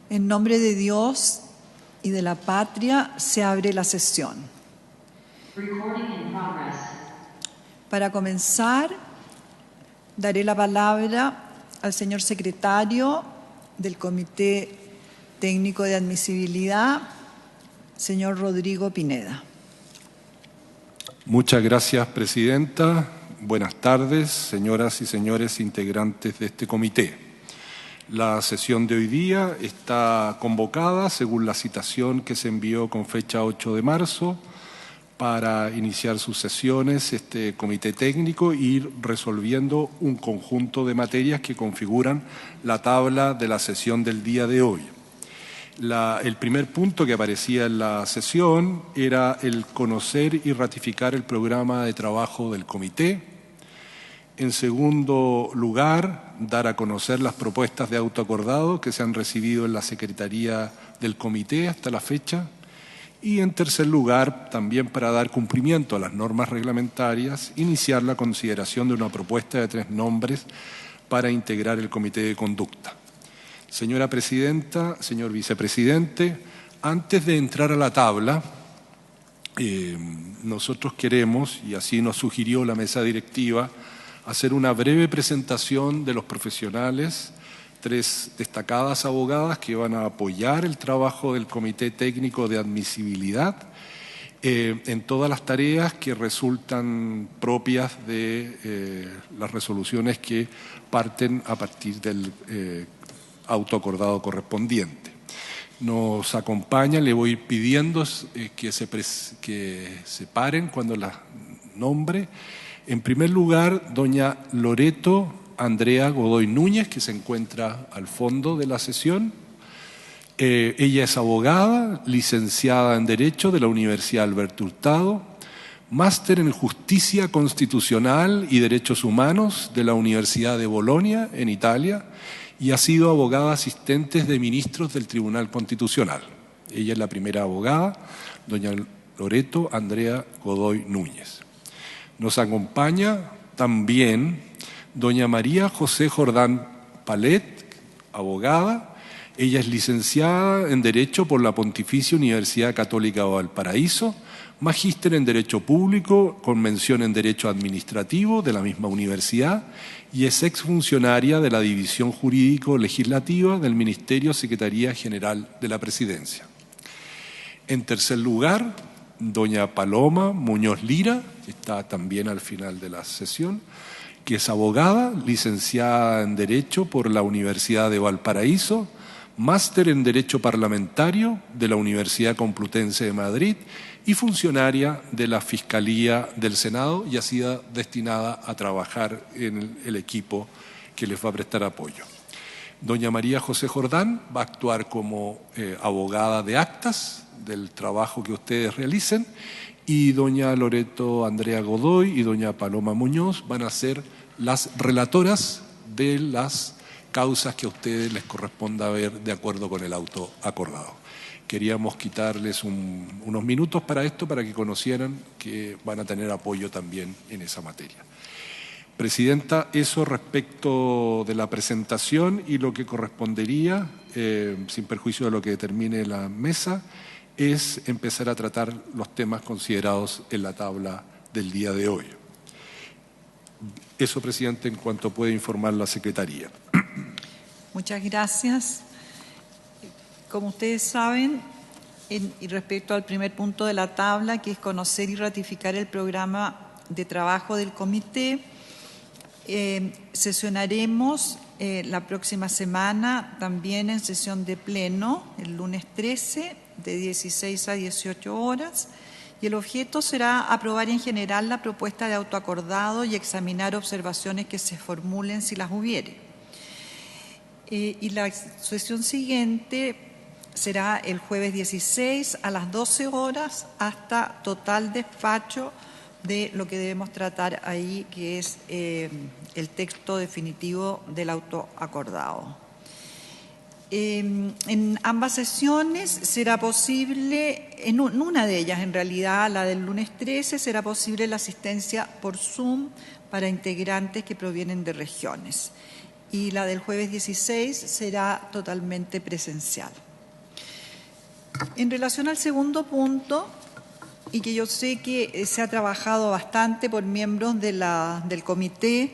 En nombre de Dios y de la patria se abre la sesión. Para comenzar, daré la palabra al señor secretario del Comité Técnico de Admisibilidad, señor Rodrigo Pineda. Muchas gracias, presidenta. Buenas tardes, señoras y señores integrantes de este comité. La sesión de hoy día está convocada según la citación que se envió con fecha 8 de marzo para iniciar sus sesiones, este comité técnico, e ir resolviendo un conjunto de materias que configuran la tabla de la sesión del día de hoy. El primer punto que aparecía en la sesión era el conocer y ratificar el programa de trabajo del comité. En segundo lugar, dar a conocer las propuestas de autoacordado que se han recibido en la Secretaría del Comité hasta la fecha. Y en tercer lugar, también para dar cumplimiento a las normas reglamentarias, iniciar la consideración de una propuesta de 3 nombres para integrar el Comité de Conducta. Señora Presidenta, señor Vicepresidente, antes de entrar a la tabla, nosotros queremos, y así nos sugirió la mesa directiva, hacer una breve presentación de los profesionales, 3 destacadas abogadas que van a apoyar el trabajo del Comité Técnico de Admisibilidad en todas las tareas que resultan propias de las resoluciones que parten a partir del autoacordado correspondiente. Nos acompaña, le voy pidiendo que se paren cuando las nombre. En primer lugar, doña Loreto Andrea Godoy Núñez, que se encuentra al fondo de la sesión. Ella es abogada, licenciada en Derecho de la Universidad Alberto Hurtado, máster en Justicia Constitucional y Derechos Humanos de la Universidad de Bolonia, en Italia, y ha sido abogada asistente de ministros del Tribunal Constitucional. Ella es la primera abogada, doña Loreto Andrea Godoy Núñez. Nos acompaña también doña María José Jordán Palet, abogada. Ella es licenciada en Derecho por la Pontificia Universidad Católica de Valparaíso, magíster en Derecho Público con mención en Derecho Administrativo de la misma universidad y es exfuncionaria de la División Jurídico-Legislativa del Ministerio Secretaría General de la Presidencia. En tercer lugar, doña Paloma Muñoz Lira, que está también al final de la sesión, que es abogada, licenciada en Derecho por la Universidad de Valparaíso, máster en Derecho Parlamentario de la Universidad Complutense de Madrid y funcionaria de la Fiscalía del Senado, y ha sido destinada a trabajar en el equipo que les va a prestar apoyo. Doña María José Jordán va a actuar como abogada de actas del trabajo que ustedes realicen, y doña Loreto Andrea Godoy y doña Paloma Muñoz van a ser las relatoras de las causas que a ustedes les corresponda ver de acuerdo con el auto acordado. Queríamos quitarles unos minutos para esto, para que conocieran que van a tener apoyo también en esa materia. Presidenta, eso respecto de la presentación, y lo que correspondería, sin perjuicio de lo que determine la mesa, es empezar a tratar los temas considerados en la tabla del día de hoy. Eso, presidente, en cuanto puede informar la Secretaría. Muchas gracias. Como ustedes saben, y respecto al primer punto de la tabla, que es conocer y ratificar el programa de trabajo del comité, sesionaremos la próxima semana también en sesión de pleno, el lunes 13, de 16 a 18 horas, y el objeto será aprobar en general la propuesta de autoacordado y examinar observaciones que se formulen si las hubiere. Y la sesión siguiente será el jueves 16 a las 12 horas hasta total despacho de lo que debemos tratar ahí, que es el texto definitivo del autoacordado. En ambas sesiones será posible, en una de ellas en realidad, la del lunes 13, será posible la asistencia por Zoom para integrantes que provienen de regiones. y la del jueves 16 será totalmente presencial. En relación al segundo punto, y que yo sé que se ha trabajado bastante por miembros del comité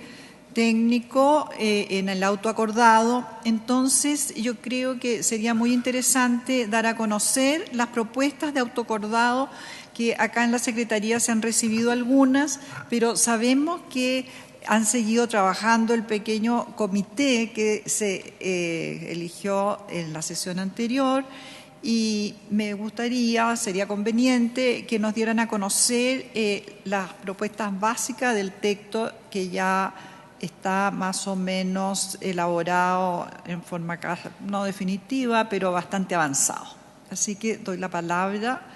técnico en el autoacordado, entonces yo creo que sería muy interesante dar a conocer las propuestas de autoacordado que acá en la Secretaría se han recibido algunas, pero sabemos que han seguido trabajando el pequeño comité que se eligió en la sesión anterior, y me gustaría, sería conveniente que nos dieran a conocer las propuestas básicas del texto que ya está más o menos elaborado en forma no definitiva, pero bastante avanzado. Así que doy la palabra.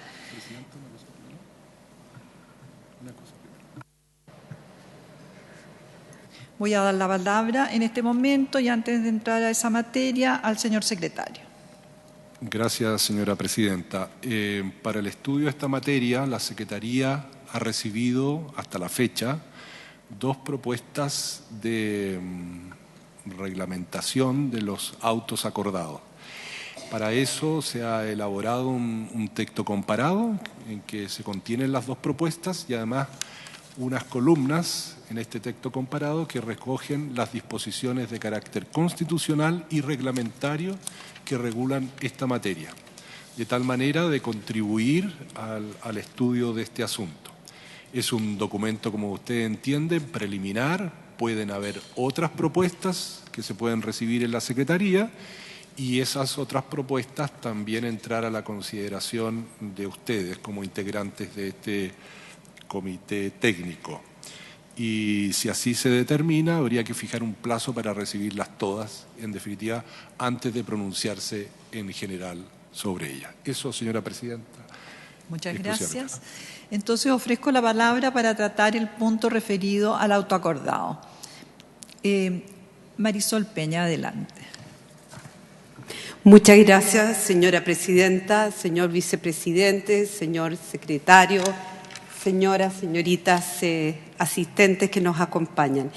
Voy a dar la palabra en este momento y antes de entrar a esa materia al señor secretario. Gracias, señora presidenta. Para el estudio de esta materia, la Secretaría ha recibido hasta la fecha 2 propuestas de reglamentación de los autos acordados. Para eso se ha elaborado un texto comparado en que se contienen las 2 propuestas y además unas columnas en este texto comparado que recogen las disposiciones de carácter constitucional y reglamentario que regulan esta materia, de tal manera de contribuir al estudio de este asunto. Es un documento, como ustedes entienden, preliminar. Pueden haber otras propuestas que se pueden recibir en la Secretaría y esas otras propuestas también entrar a la consideración de ustedes como integrantes de este comité técnico. Y si así se determina, habría que fijar un plazo para recibirlas todas, en definitiva, antes de pronunciarse en general sobre ellas. Eso, señora presidenta. Muchas gracias. Entonces ofrezco la palabra para tratar el punto referido al autoacordado. Marisol Peña, adelante. Muchas gracias, señora presidenta, señor vicepresidente, señor secretario, señoras, señoritas asistentes que nos acompañan.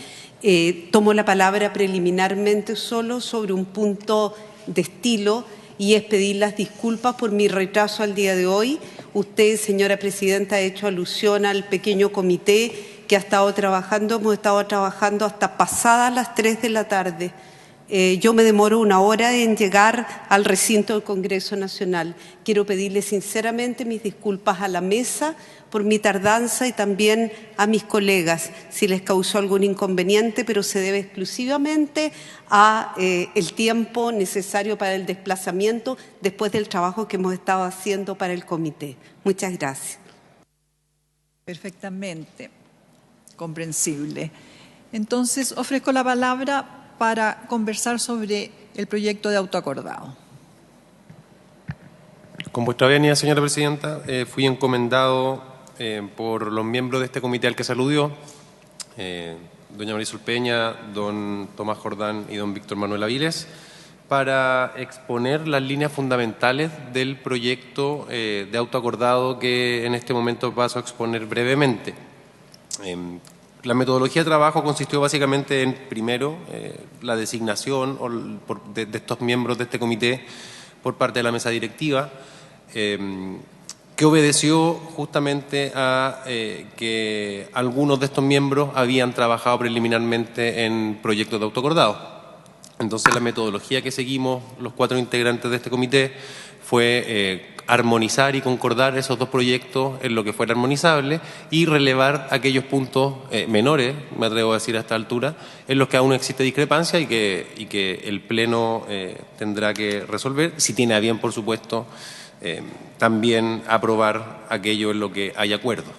Tomo la palabra preliminarmente solo sobre un punto de estilo y es pedir las disculpas por mi retraso al día de hoy. Usted, señora presidenta, ha hecho alusión al pequeño comité que ha estado trabajando. Hemos estado trabajando hasta pasadas las 3 de la tarde. Yo me demoro 1 hora en llegar al recinto del Congreso Nacional. Quiero pedirle sinceramente mis disculpas a la mesa por mi tardanza y también a mis colegas si les causó algún inconveniente, pero se debe exclusivamente a el tiempo necesario para el desplazamiento después del trabajo que hemos estado haciendo para el comité. Muchas gracias. Perfectamente comprensible. Entonces, ofrezco la palabra para conversar sobre el proyecto de autoacordado. Con vuestra venia, señora presidenta, fui encomendado por los miembros de este comité al que se aludió, doña Marisol Peña, don Tomás Jordán y don Víctor Manuel Aviles, para exponer las líneas fundamentales del proyecto de autoacordado que en este momento paso a exponer brevemente. La metodología de trabajo consistió básicamente en, primero, la designación de estos miembros de este comité por parte de la mesa directiva, que obedeció justamente a que algunos de estos miembros habían trabajado preliminarmente en proyectos de autoacordado. Entonces, la metodología que seguimos los 4 integrantes de este comité fue armonizar y concordar esos 2 proyectos en lo que fuera armonizable y relevar aquellos puntos menores, me atrevo a decir a esta altura, en los que aún existe discrepancia y que el Pleno tendrá que resolver, si tiene a bien, por supuesto, también aprobar aquello en lo que hay acuerdo.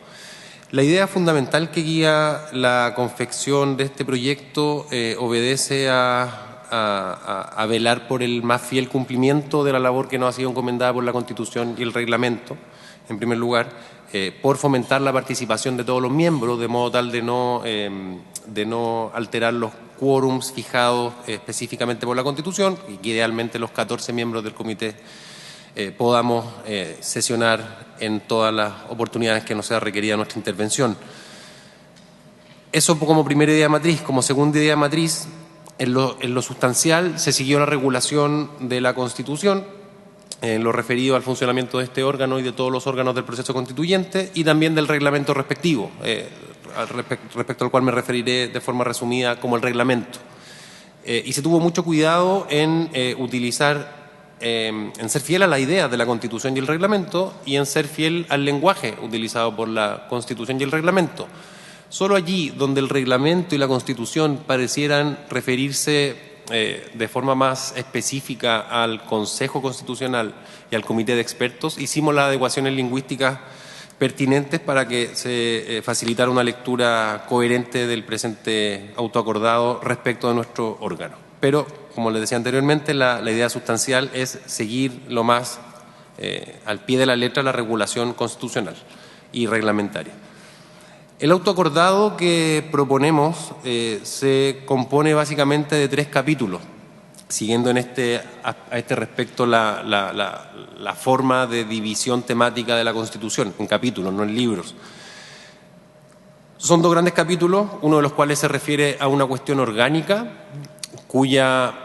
La idea fundamental que guía la confección de este proyecto obedece a velar por el más fiel cumplimiento de la labor que nos ha sido encomendada por la Constitución y el reglamento, en primer lugar, por fomentar la participación de todos los miembros, de modo tal de no alterar los quórums fijados específicamente por la Constitución y que idealmente los 14 miembros del comité podamos sesionar en todas las oportunidades que nos sea requerida nuestra intervención. Eso como primera idea matriz. Como segunda idea matriz, En lo sustancial se siguió la regulación de la Constitución, en lo referido al funcionamiento de este órgano y de todos los órganos del proceso constituyente, y también del reglamento respectivo, respecto al cual me referiré de forma resumida como el reglamento. Y se tuvo mucho cuidado en en ser fiel a la idea de la Constitución y el reglamento, y en ser fiel al lenguaje utilizado por la Constitución y el reglamento. Solo allí donde el reglamento y la Constitución parecieran referirse de forma más específica al Consejo Constitucional y al Comité de Expertos, hicimos las adecuaciones lingüísticas pertinentes para que se facilitara una lectura coherente del presente autoacordado respecto de nuestro órgano. Pero, como les decía anteriormente, la idea sustancial es seguir lo más al pie de la letra la regulación constitucional y reglamentaria. El autoacordado que proponemos se compone básicamente de 3 capítulos, siguiendo a este respecto la forma de división temática de la Constitución, en capítulos, no en libros. Son 2 grandes capítulos, uno de los cuales se refiere a una cuestión orgánica, cuya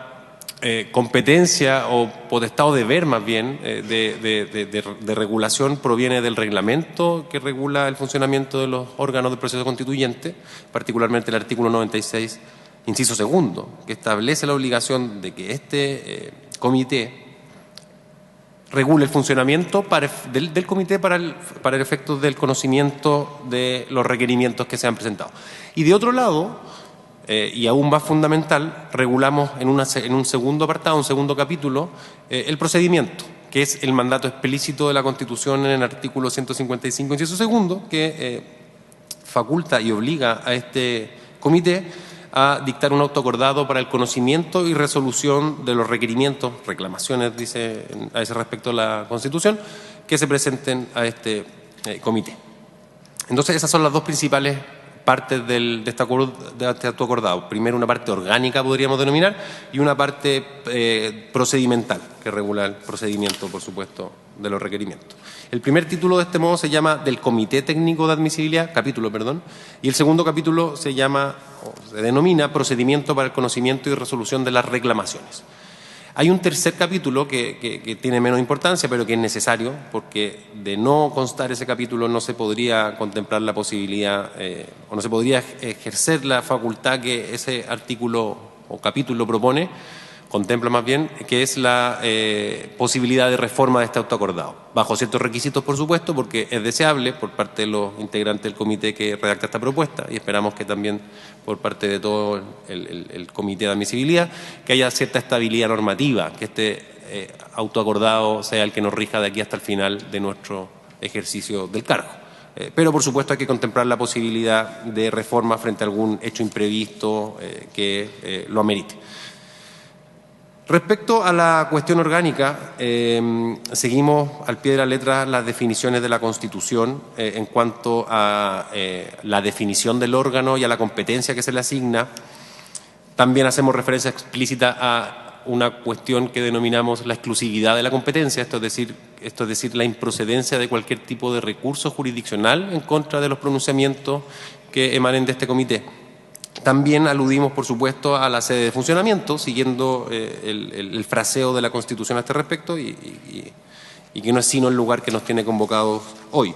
competencia o potestad o deber más bien de regulación proviene del reglamento que regula el funcionamiento de los órganos del proceso constituyente, particularmente el artículo 96, inciso segundo, que establece la obligación de que este comité regule el funcionamiento del comité para el efecto del conocimiento de los requerimientos que se han presentado. Y de otro lado, y aún más fundamental, regulamos en un segundo apartado, un segundo capítulo, el procedimiento, que es el mandato explícito de la Constitución en el artículo 155, inciso segundo, que faculta y obliga a este comité a dictar un autoacordado para el conocimiento y resolución de los requerimientos, reclamaciones, dice a ese respecto la Constitución, que se presenten a este comité. Entonces, esas son las 2 principales partes de este autoacordado. Primero, una parte orgánica, podríamos denominar, y una parte procedimental, que regula el procedimiento, por supuesto, de los requerimientos. El primer título de este modo se llama del Comité Técnico de Admisibilidad, y el segundo capítulo se denomina Procedimiento para el Conocimiento y Resolución de las Reclamaciones. Hay un tercer capítulo que tiene menos importancia, pero que es necesario, porque de no constar ese capítulo no se podría contemplar la posibilidad o no se podría ejercer la facultad que ese artículo o capítulo contempla más bien, que es la posibilidad de reforma de este autoacordado, bajo ciertos requisitos, por supuesto, porque es deseable por parte de los integrantes del comité que redacta esta propuesta, y esperamos que también por parte de todo el comité de admisibilidad, que haya cierta estabilidad normativa, que este autoacordado sea el que nos rija de aquí hasta el final de nuestro ejercicio del cargo. Pero, por supuesto, hay que contemplar la posibilidad de reforma frente a algún hecho imprevisto que lo amerite. Respecto a la cuestión orgánica, seguimos al pie de la letra las definiciones de la Constitución en cuanto a la definición del órgano y a la competencia que se le asigna. También hacemos referencia explícita a una cuestión que denominamos la exclusividad de la competencia, esto es decir, la improcedencia de cualquier tipo de recurso jurisdiccional en contra de los pronunciamientos que emanen de este comité. También aludimos, por supuesto, a la sede de funcionamiento, siguiendo el fraseo de la Constitución a este respecto y que no es sino el lugar que nos tiene convocados hoy.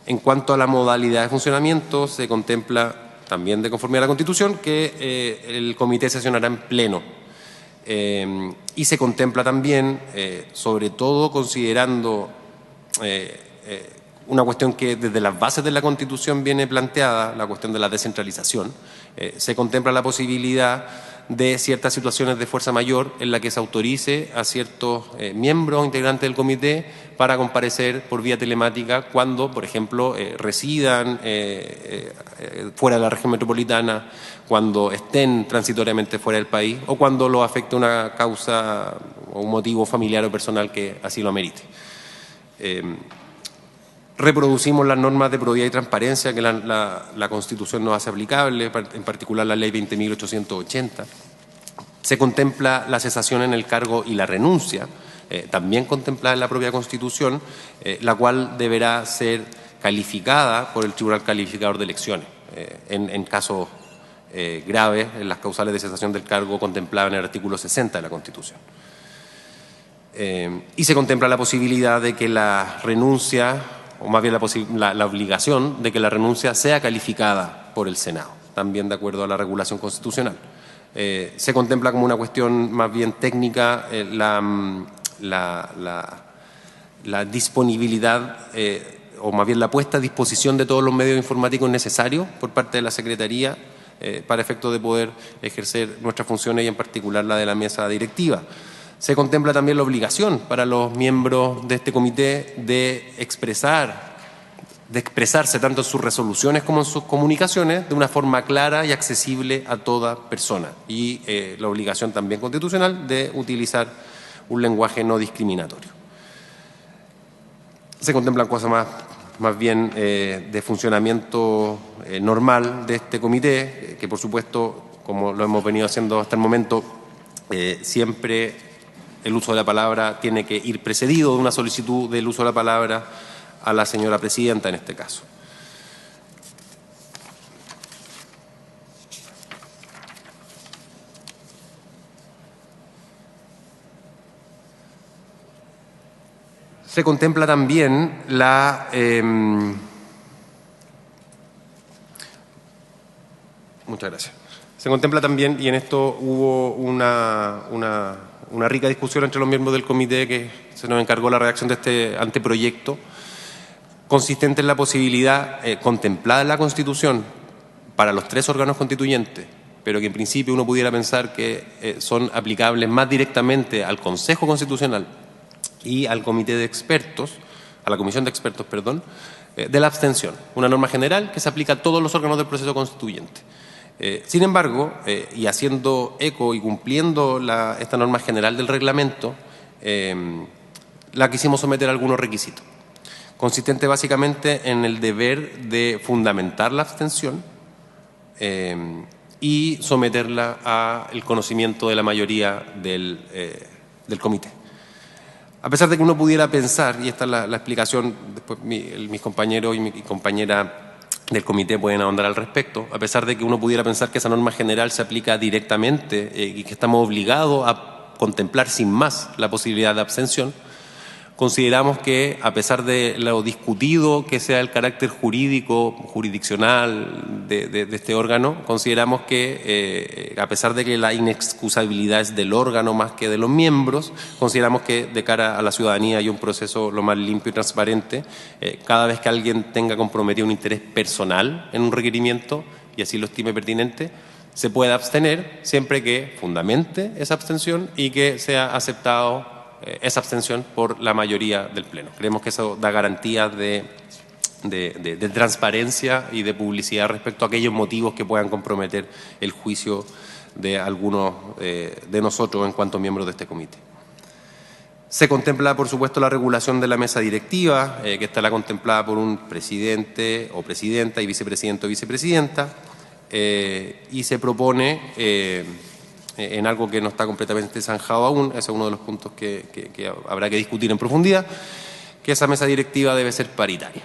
En cuanto a la modalidad de funcionamiento, se contempla también, de conformidad a la Constitución, que el comité sesionará en pleno. Y se contempla también, sobre todo considerando una cuestión que desde las bases de la Constitución viene planteada, la cuestión de la descentralización, se contempla la posibilidad de ciertas situaciones de fuerza mayor en la que se autorice a ciertos miembros o integrantes del comité para comparecer por vía telemática cuando, por ejemplo, residan fuera de la región metropolitana, cuando estén transitoriamente fuera del país o cuando lo afecte una causa o un motivo familiar o personal que así lo amerite. Reproducimos las normas de probidad y transparencia que la Constitución nos hace aplicable, en particular la Ley 20.880. Se contempla la cesación en el cargo y la renuncia, también contemplada en la propia Constitución, la cual deberá ser calificada por el Tribunal Calificador de Elecciones en casos graves en las causales de cesación del cargo contempladas en el artículo 60 de la Constitución. Y se contempla la posibilidad de que la renuncia, o más bien la obligación de que la renuncia sea calificada por el Senado, también de acuerdo a la regulación constitucional. Se contempla como una cuestión más bien técnica la disponibilidad o más bien la puesta a disposición de todos los medios informáticos necesarios por parte de la Secretaría para efecto de poder ejercer nuestras funciones y en particular la de la mesa directiva. Se contempla también la obligación para los miembros de este comité de expresarse tanto en sus resoluciones como en sus comunicaciones de una forma clara y accesible a toda persona. Y la obligación también constitucional de utilizar un lenguaje no discriminatorio. Se contemplan cosas más bien de funcionamiento normal de este comité, que por supuesto, como lo hemos venido haciendo hasta el momento, siempre el uso de la palabra tiene que ir precedido de una solicitud del uso de la palabra a la señora presidenta en este caso. Se contempla también muchas gracias. Se contempla también, y en esto hubo una rica discusión entre los miembros del comité que se nos encargó la redacción de este anteproyecto, consistente en la posibilidad contemplada en la Constitución para los 3 órganos constituyentes, pero que en principio uno pudiera pensar que son aplicables más directamente al Consejo Constitucional y al Comité de Expertos, a la Comisión de Expertos, perdón, de la abstención, una norma general que se aplica a todos los órganos del proceso constituyente. Sin embargo, y haciendo eco y cumpliendo esta norma general del reglamento, la quisimos someter a algunos requisitos, consistente básicamente en el deber de fundamentar la abstención y someterla al conocimiento de la mayoría del comité. A pesar de que uno pudiera pensar, y esta es la explicación, después mis compañeros y mi compañera del comité pueden ahondar al respecto, a pesar de que uno pudiera pensar que esa norma general se aplica directamente y que estamos obligados a contemplar sin más la posibilidad de abstención, consideramos que, a pesar de lo discutido que sea el carácter jurisdiccional de este órgano, consideramos que, a pesar de que la inexcusabilidad es del órgano más que de los miembros, consideramos que de cara a la ciudadanía hay un proceso lo más limpio y transparente. Cada vez que alguien tenga comprometido un interés personal en un requerimiento, y así lo estime pertinente, se puede abstener siempre que fundamente esa abstención y que sea aceptado esa abstención por la mayoría del Pleno. Creemos que eso da garantías de transparencia y de publicidad respecto a aquellos motivos que puedan comprometer el juicio de algunos de nosotros en cuanto miembros de este comité. Se contempla, por supuesto, la regulación de la mesa directiva, que está contemplada por un presidente o presidenta y vicepresidente o vicepresidenta, y se propone en algo que no está completamente zanjado aún, ese es uno de los puntos que habrá que discutir en profundidad, que esa mesa directiva debe ser paritaria.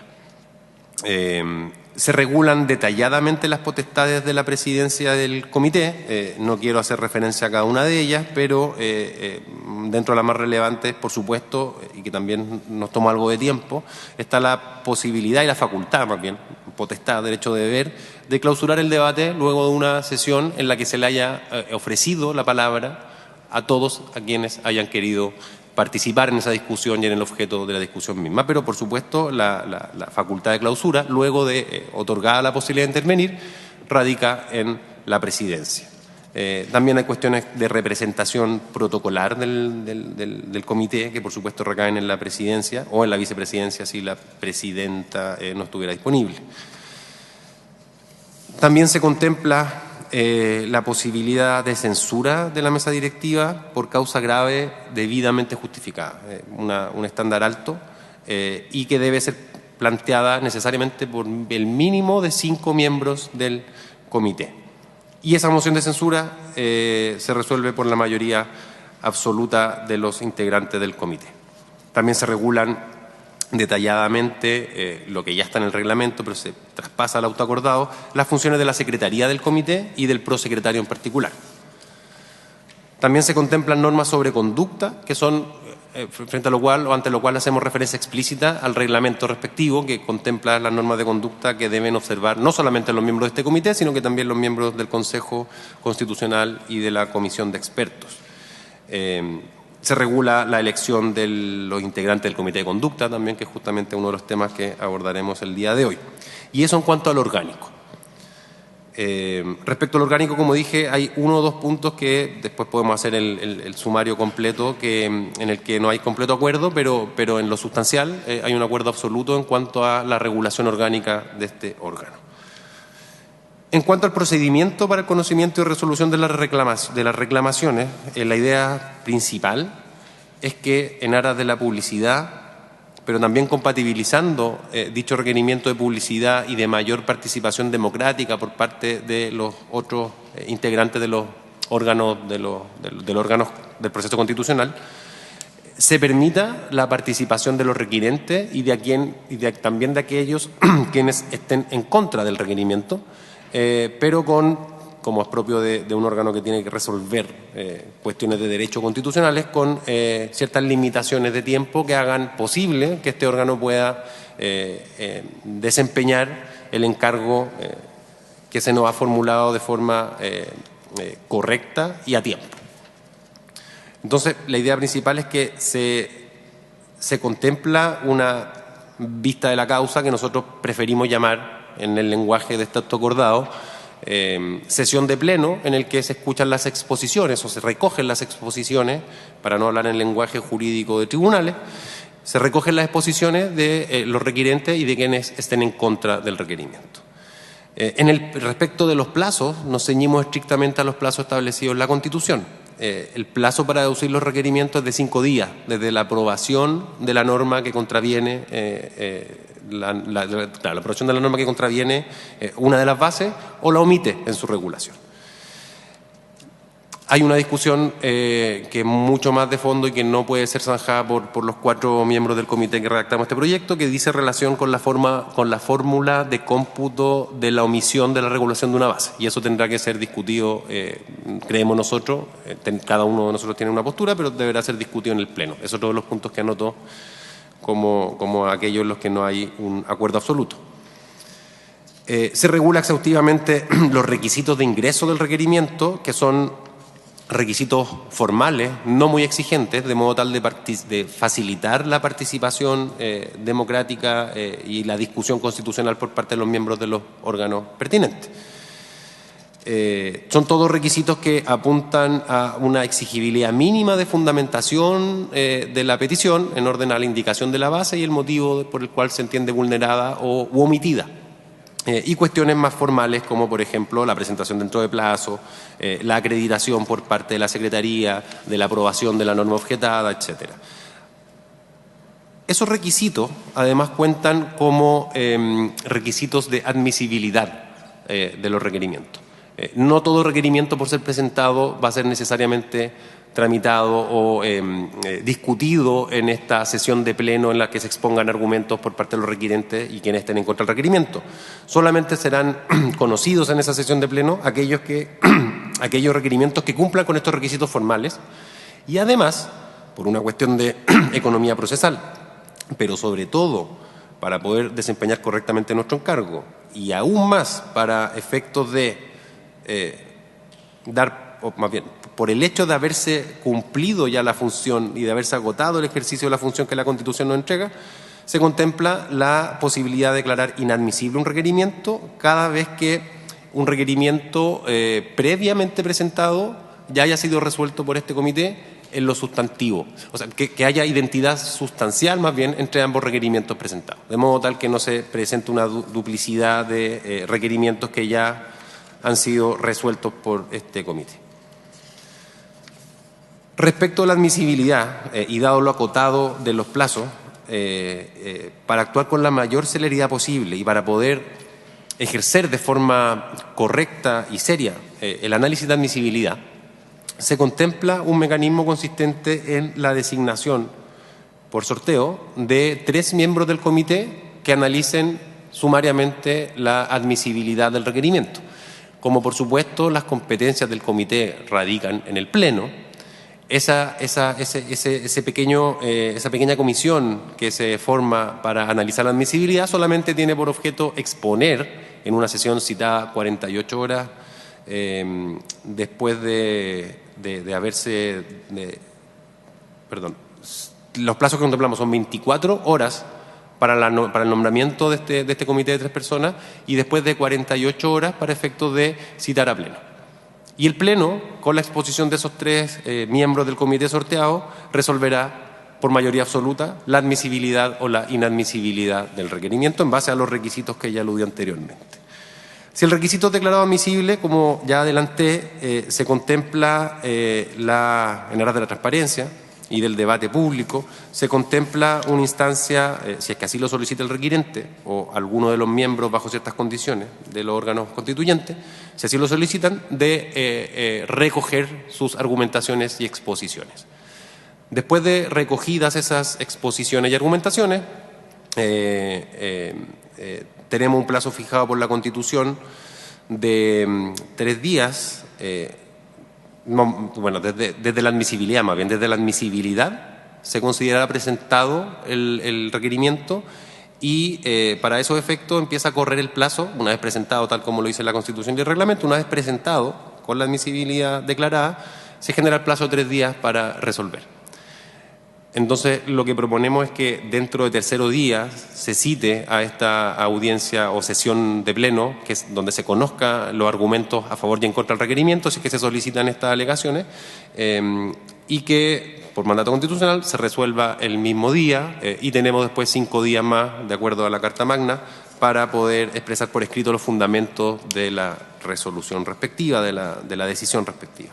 Se regulan detalladamente las potestades de la presidencia del comité, no quiero hacer referencia a cada una de ellas, pero dentro de las más relevantes, por supuesto, y que también nos toma algo de tiempo, está la posibilidad y la facultad, más bien, potestad, derecho de deber, de clausurar el debate luego de una sesión en la que se le haya ofrecido la palabra a todos a quienes hayan querido participar en esa discusión y en el objeto de la discusión misma. Pero, por supuesto, la facultad de clausura, luego de otorgada la posibilidad de intervenir, radica en la presidencia. También hay cuestiones de representación protocolar del comité, que por supuesto recaen en la presidencia o en la vicepresidencia si la presidenta no estuviera disponible. También se contempla la posibilidad de censura de la mesa directiva por causa grave debidamente justificada, un estándar alto y que debe ser planteada necesariamente por el mínimo de 5 miembros del comité. Y esa moción de censura se resuelve por la mayoría absoluta de los integrantes del comité. También se regulan detalladamente lo que ya está en el reglamento, pero se traspasa al autoacordado, las funciones de la Secretaría del Comité y del prosecretario en particular. También se contemplan normas sobre conducta, que son frente a lo cual o ante lo cual hacemos referencia explícita al reglamento respectivo, que contempla las normas de conducta que deben observar no solamente los miembros de este comité, sino que también los miembros del Consejo Constitucional y de la Comisión de Expertos. Se regula la elección de los integrantes del comité de conducta también, que es justamente uno de los temas que abordaremos el día de hoy. Y eso en cuanto al orgánico. Respecto al orgánico, como dije, hay 1 o 2 puntos que después podemos hacer el sumario completo, en el que no hay completo acuerdo, pero en lo sustancial hay un acuerdo absoluto en cuanto a la regulación orgánica de este órgano. En cuanto al procedimiento para el conocimiento y resolución de las reclamaciones, la idea principal es que en aras de la publicidad, pero también compatibilizando dicho requerimiento de publicidad y de mayor participación democrática por parte de los otros integrantes de los órganos del proceso constitucional, se permita la participación de los requirentes y también de aquellos quienes estén en contra del requerimiento, pero como es propio de un órgano que tiene que resolver cuestiones de derecho constitucionales, con ciertas limitaciones de tiempo que hagan posible que este órgano pueda desempeñar el encargo que se nos ha formulado de forma correcta y a tiempo. Entonces, la idea principal es que se contempla una vista de la causa que nosotros preferimos llamar, en el lenguaje de este acto acordado, sesión de pleno, en el que se escuchan las exposiciones o se recogen las exposiciones, para no hablar en lenguaje jurídico de tribunales, se recogen las exposiciones de los requirentes y de quienes estén en contra del requerimiento. Respecto de los plazos, nos ceñimos estrictamente a los plazos establecidos en la Constitución. El plazo para deducir los requerimientos es de 5 días, desde la aprobación de la norma que contraviene la aprobación de la norma que contraviene una de las bases o la omite en su regulación. Hay una discusión que es mucho más de fondo y que no puede ser zanjada por los 4 miembros del comité que redactamos este proyecto, que dice relación con la fórmula de cómputo de la omisión de la regulación de una base. Y eso tendrá que ser discutido, creemos nosotros, cada uno de nosotros tiene una postura, pero deberá ser discutido en el Pleno. Esos son todos los puntos que anoto como aquellos en los que no hay un acuerdo absoluto. Se regula exhaustivamente los requisitos de ingreso del requerimiento, que son requisitos formales, no muy exigentes, de modo tal de facilitar la participación democrática y la discusión constitucional por parte de los miembros de los órganos pertinentes. Son todos requisitos que apuntan a una exigibilidad mínima de fundamentación de la petición en orden a la indicación de la base y el motivo por el cual se entiende vulnerada u omitida. Y cuestiones más formales como, por ejemplo, la presentación dentro de plazo, la acreditación por parte de la Secretaría, de la aprobación de la norma objetada, etc. Esos requisitos, además, cuentan como requisitos de admisibilidad de los requerimientos. No todo requerimiento por ser presentado va a ser necesariamente tramitado o discutido en esta sesión de pleno en la que se expongan argumentos por parte de los requirentes y quienes estén en contra del requerimiento. Solamente serán conocidos en esa sesión de pleno aquellos requerimientos que cumplan con estos requisitos formales y además, por una cuestión de economía procesal, pero sobre todo para poder desempeñar correctamente nuestro encargo y aún más para efectos de por el hecho de haberse cumplido ya la función y de haberse agotado el ejercicio de la función que la Constitución nos entrega, se contempla la posibilidad de declarar inadmisible un requerimiento cada vez que un requerimiento previamente presentado ya haya sido resuelto por este comité en lo sustantivo. O sea, que haya identidad sustancial más bien entre ambos requerimientos presentados, de modo tal que no se presente una duplicidad de requerimientos que ya han sido resueltos por este comité. Respecto a la admisibilidad, y dado lo acotado de los plazos, para actuar con la mayor celeridad posible y para poder ejercer de forma correcta y seria el análisis de admisibilidad, se contempla un mecanismo consistente en la designación por sorteo, de 3 miembros del comité que analicen sumariamente la admisibilidad del requerimiento. Como por supuesto las competencias del comité radican en el Pleno, esa pequeña comisión que se forma para analizar la admisibilidad solamente tiene por objeto exponer en una sesión citada 48 horas después de haberse... los plazos que contemplamos son 24 horas para el nombramiento de este comité de 3 personas y después de 48 horas para efectos de citar a Pleno. Y el Pleno, con la exposición de esos 3 miembros del comité sorteado, resolverá por mayoría absoluta la admisibilidad o la inadmisibilidad del requerimiento en base a los requisitos que ya aludí anteriormente. Si el requisito es declarado admisible, como ya adelanté, se contempla en aras de la transparencia y del debate público, se contempla una instancia, si es que así lo solicita el requirente o alguno de los miembros bajo ciertas condiciones de los órganos constituyentes, si así lo solicitan, de recoger sus argumentaciones y exposiciones. Después de recogidas esas exposiciones y argumentaciones, tenemos un plazo fijado por la Constitución de 3 días, desde la admisibilidad, más bien desde la admisibilidad se considera presentado el requerimiento y para esos efectos empieza a correr el plazo, una vez presentado tal como lo dice la Constitución y el reglamento, una vez presentado con la admisibilidad declarada, se genera el plazo de 3 días para resolver. Entonces, lo que proponemos es que dentro de tercero día se cite a esta audiencia o sesión de pleno, que es donde se conozca los argumentos a favor y en contra del requerimiento, si es que se solicitan estas alegaciones, y que, por mandato constitucional, se resuelva el mismo día y tenemos después 5 días más, de acuerdo a la Carta Magna, para poder expresar por escrito los fundamentos de la resolución respectiva, de la decisión respectiva.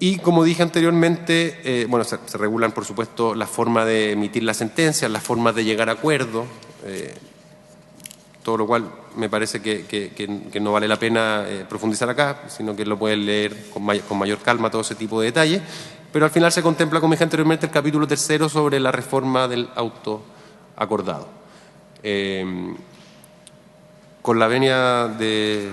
Y como dije anteriormente, se regulan, por supuesto, las formas de emitir las sentencias, las formas de llegar a acuerdo, todo lo cual me parece que no vale la pena profundizar acá, sino que lo pueden leer con mayor calma todo ese tipo de detalles. Pero al final se contempla, como dije anteriormente, el capítulo 3 sobre la reforma del auto acordado. Con la venia de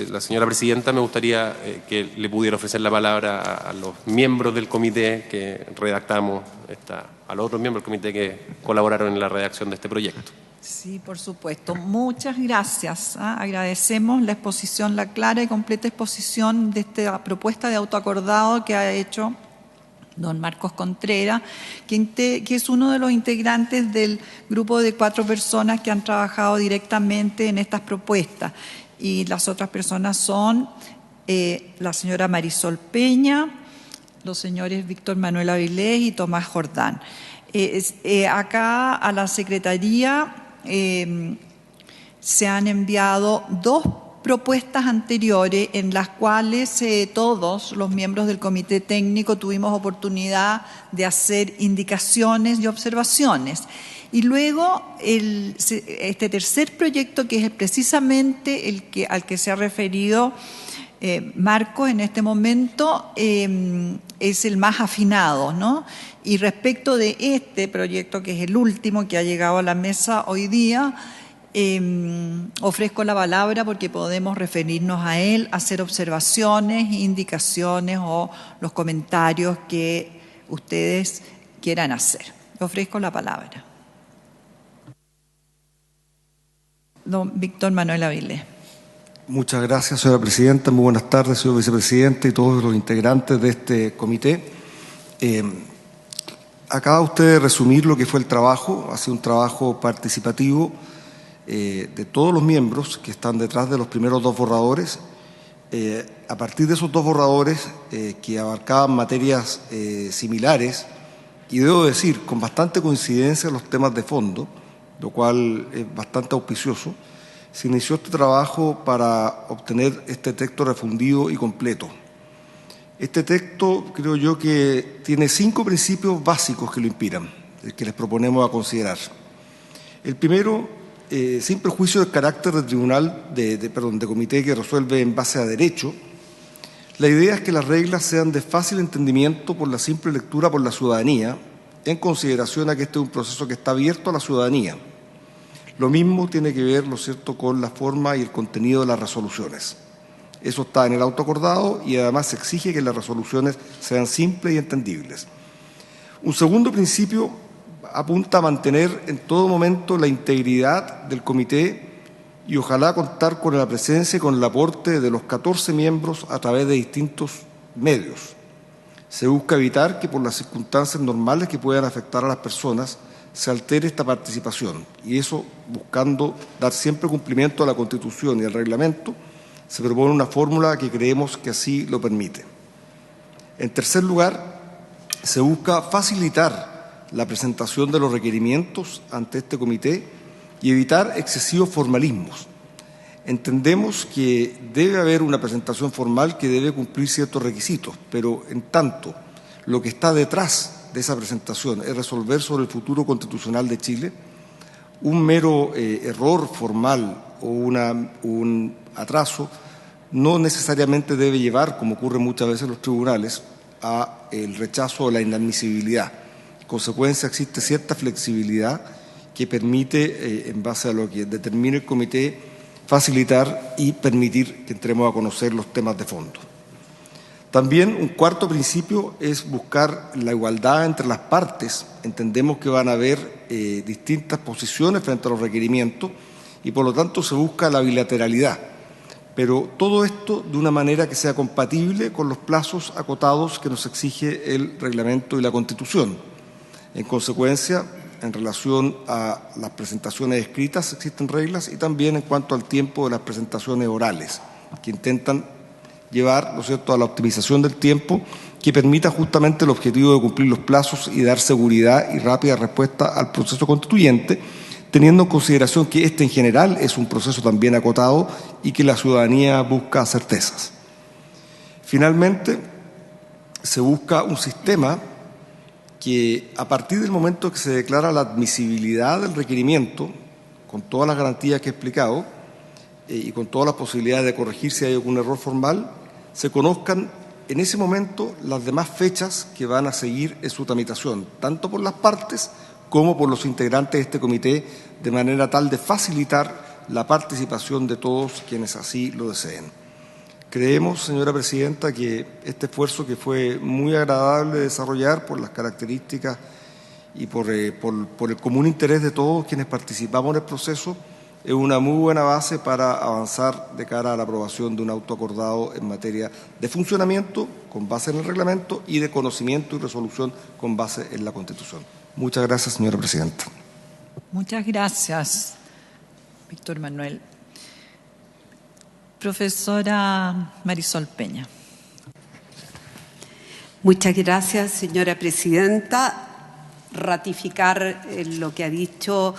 la señora presidenta, me gustaría que le pudiera ofrecer la palabra a los miembros del comité que redactamos, a los otros miembros del comité que colaboraron en la redacción de este proyecto. Sí, por supuesto. Muchas gracias. Agradecemos la exposición, la clara y completa exposición de esta propuesta de autoacordado que ha hecho don Marcos Contreras, que es uno de los integrantes del grupo de 4 personas que han trabajado directamente en estas propuestas. Y las otras personas son la señora Marisol Peña, los señores Víctor Manuel Avilés y Tomás Jordán. Acá a la Secretaría se han enviado 2 propuestas anteriores en las cuales todos los miembros del comité técnico tuvimos oportunidad de hacer indicaciones y observaciones. Y luego este tercer proyecto, que es precisamente al que se ha referido Marcos en este momento, es el más afinado, ¿no? Y respecto de este proyecto, que es el último que ha llegado a la mesa hoy día, ofrezco la palabra porque podemos referirnos a él, hacer observaciones, indicaciones o los comentarios que ustedes quieran hacer. Ofrezco la palabra. Don Víctor Manuel Avilés. Muchas gracias, señora presidenta. Muy buenas tardes, señor vicepresidente y todos los integrantes de este comité. Acaba usted de resumir lo que fue el trabajo. Ha sido un trabajo participativo de todos los miembros que están detrás de los primeros 2 borradores. A partir de esos 2 borradores que abarcaban materias similares, y debo decir, con bastante coincidencia en los temas de fondo, lo cual es bastante auspicioso, se inició este trabajo para obtener este texto refundido y completo. Este texto creo yo que tiene 5 principios básicos que lo inspiran, que les proponemos a considerar. El primero, sin perjuicio del carácter de tribunal, de comité que resuelve en base a derecho, La idea es que las reglas sean de fácil entendimiento por la simple lectura por la ciudadanía, en consideración a que este es un proceso que está abierto a la ciudadanía. Lo mismo tiene que ver, ¿no es cierto?, con la forma y el contenido de las resoluciones. Eso está en el auto acordado y además se exige que las resoluciones sean simples y entendibles. Un segundo principio apunta a mantener en todo momento la integridad del comité y ojalá contar con la presencia y con el aporte de los 14 miembros a través de distintos medios. Se busca evitar que por las circunstancias normales que puedan afectar a las personas se altere esta participación y eso, buscando dar siempre cumplimiento a la Constitución y al reglamento, se propone una fórmula que creemos que así lo permite. En tercer lugar, se busca facilitar la presentación de los requerimientos ante este comité y evitar excesivos formalismos. Entendemos que debe haber una presentación formal que debe cumplir ciertos requisitos, pero en tanto lo que está detrás de esa presentación es resolver sobre el futuro constitucional de Chile, un mero error formal o un atraso no necesariamente debe llevar, como ocurre muchas veces en los tribunales, a el rechazo o la inadmisibilidad. En consecuencia, existe cierta flexibilidad que permite, en base a lo que determine el comité, facilitar y permitir que entremos a conocer los temas de fondo. También un cuarto principio es buscar la igualdad entre las partes. Entendemos que van a haber distintas posiciones frente a los requerimientos y por lo tanto se busca la bilateralidad. Pero todo esto de una manera que sea compatible con los plazos acotados que nos exige el reglamento y la Constitución. En consecuencia, en relación a las presentaciones escritas existen reglas y también en cuanto al tiempo de las presentaciones orales, que intentan llevar, ¿no es cierto?, a la optimización del tiempo que permita justamente el objetivo de cumplir los plazos y dar seguridad y rápida respuesta al proceso constituyente, teniendo en consideración que este en general es un proceso también acotado y que la ciudadanía busca certezas. Finalmente, se busca un sistema que a partir del momento que se declara la admisibilidad del requerimiento, con todas las garantías que he explicado y con todas las posibilidades de corregir si hay algún error formal, se conozcan en ese momento las demás fechas que van a seguir en su tramitación, tanto por las partes como por los integrantes de este comité, de manera tal de facilitar la participación de todos quienes así lo deseen. Creemos, señora presidenta, que este esfuerzo, que fue muy agradable desarrollar por las características y por el común interés de todos quienes participamos en el proceso, es una muy buena base para avanzar de cara a la aprobación de un auto acordado en materia de funcionamiento con base en el reglamento y de conocimiento y resolución con base en la Constitución. Muchas gracias, señora presidenta. Muchas gracias, Víctor Manuel. Profesora Marisol Peña. Muchas gracias, señora presidenta. Ratificar lo que ha dicho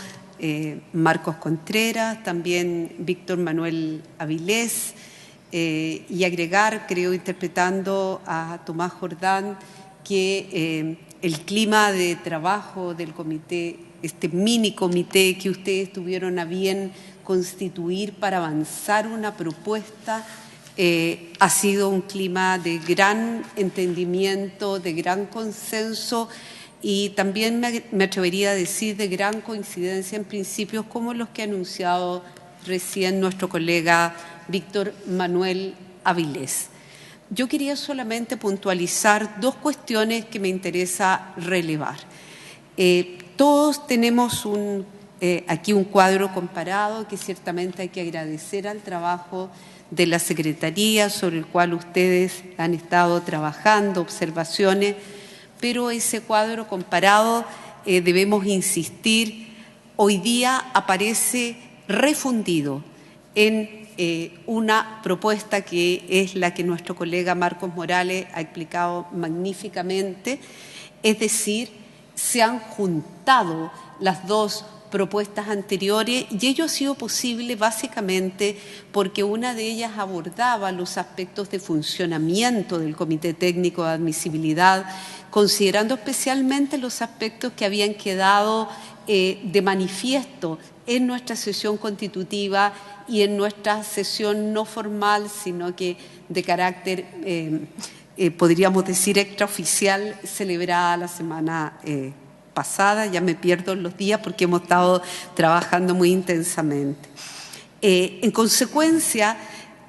Marcos Contreras, también Víctor Manuel Avilés, y agregar, creo, interpretando a Tomás Jordán, que el clima de trabajo del comité, este mini comité que ustedes tuvieron a bien constituir para avanzar una propuesta, ha sido un clima de gran entendimiento, de gran consenso y también me atrevería a decir de gran coincidencia en principios como los que ha anunciado recién nuestro colega Víctor Manuel Avilés. Yo quería solamente puntualizar dos cuestiones que me interesa relevar. Todos tenemos aquí un cuadro comparado que ciertamente hay que agradecer al trabajo de la Secretaría, sobre el cual ustedes han estado trabajando, observaciones, pero ese cuadro comparado, debemos insistir, hoy día aparece refundido en una propuesta que es la que nuestro colega Marcos Morales ha explicado magníficamente, es decir, se han juntado las dos propuestas anteriores, y ello ha sido posible básicamente porque una de ellas abordaba los aspectos de funcionamiento del Comité Técnico de Admisibilidad, considerando especialmente los aspectos que habían quedado de manifiesto en nuestra sesión constitutiva y en nuestra sesión no formal, sino que de carácter, podríamos decir, extraoficial, celebrada la semana pasada. Ya me pierdo en los días porque hemos estado trabajando muy intensamente. En consecuencia,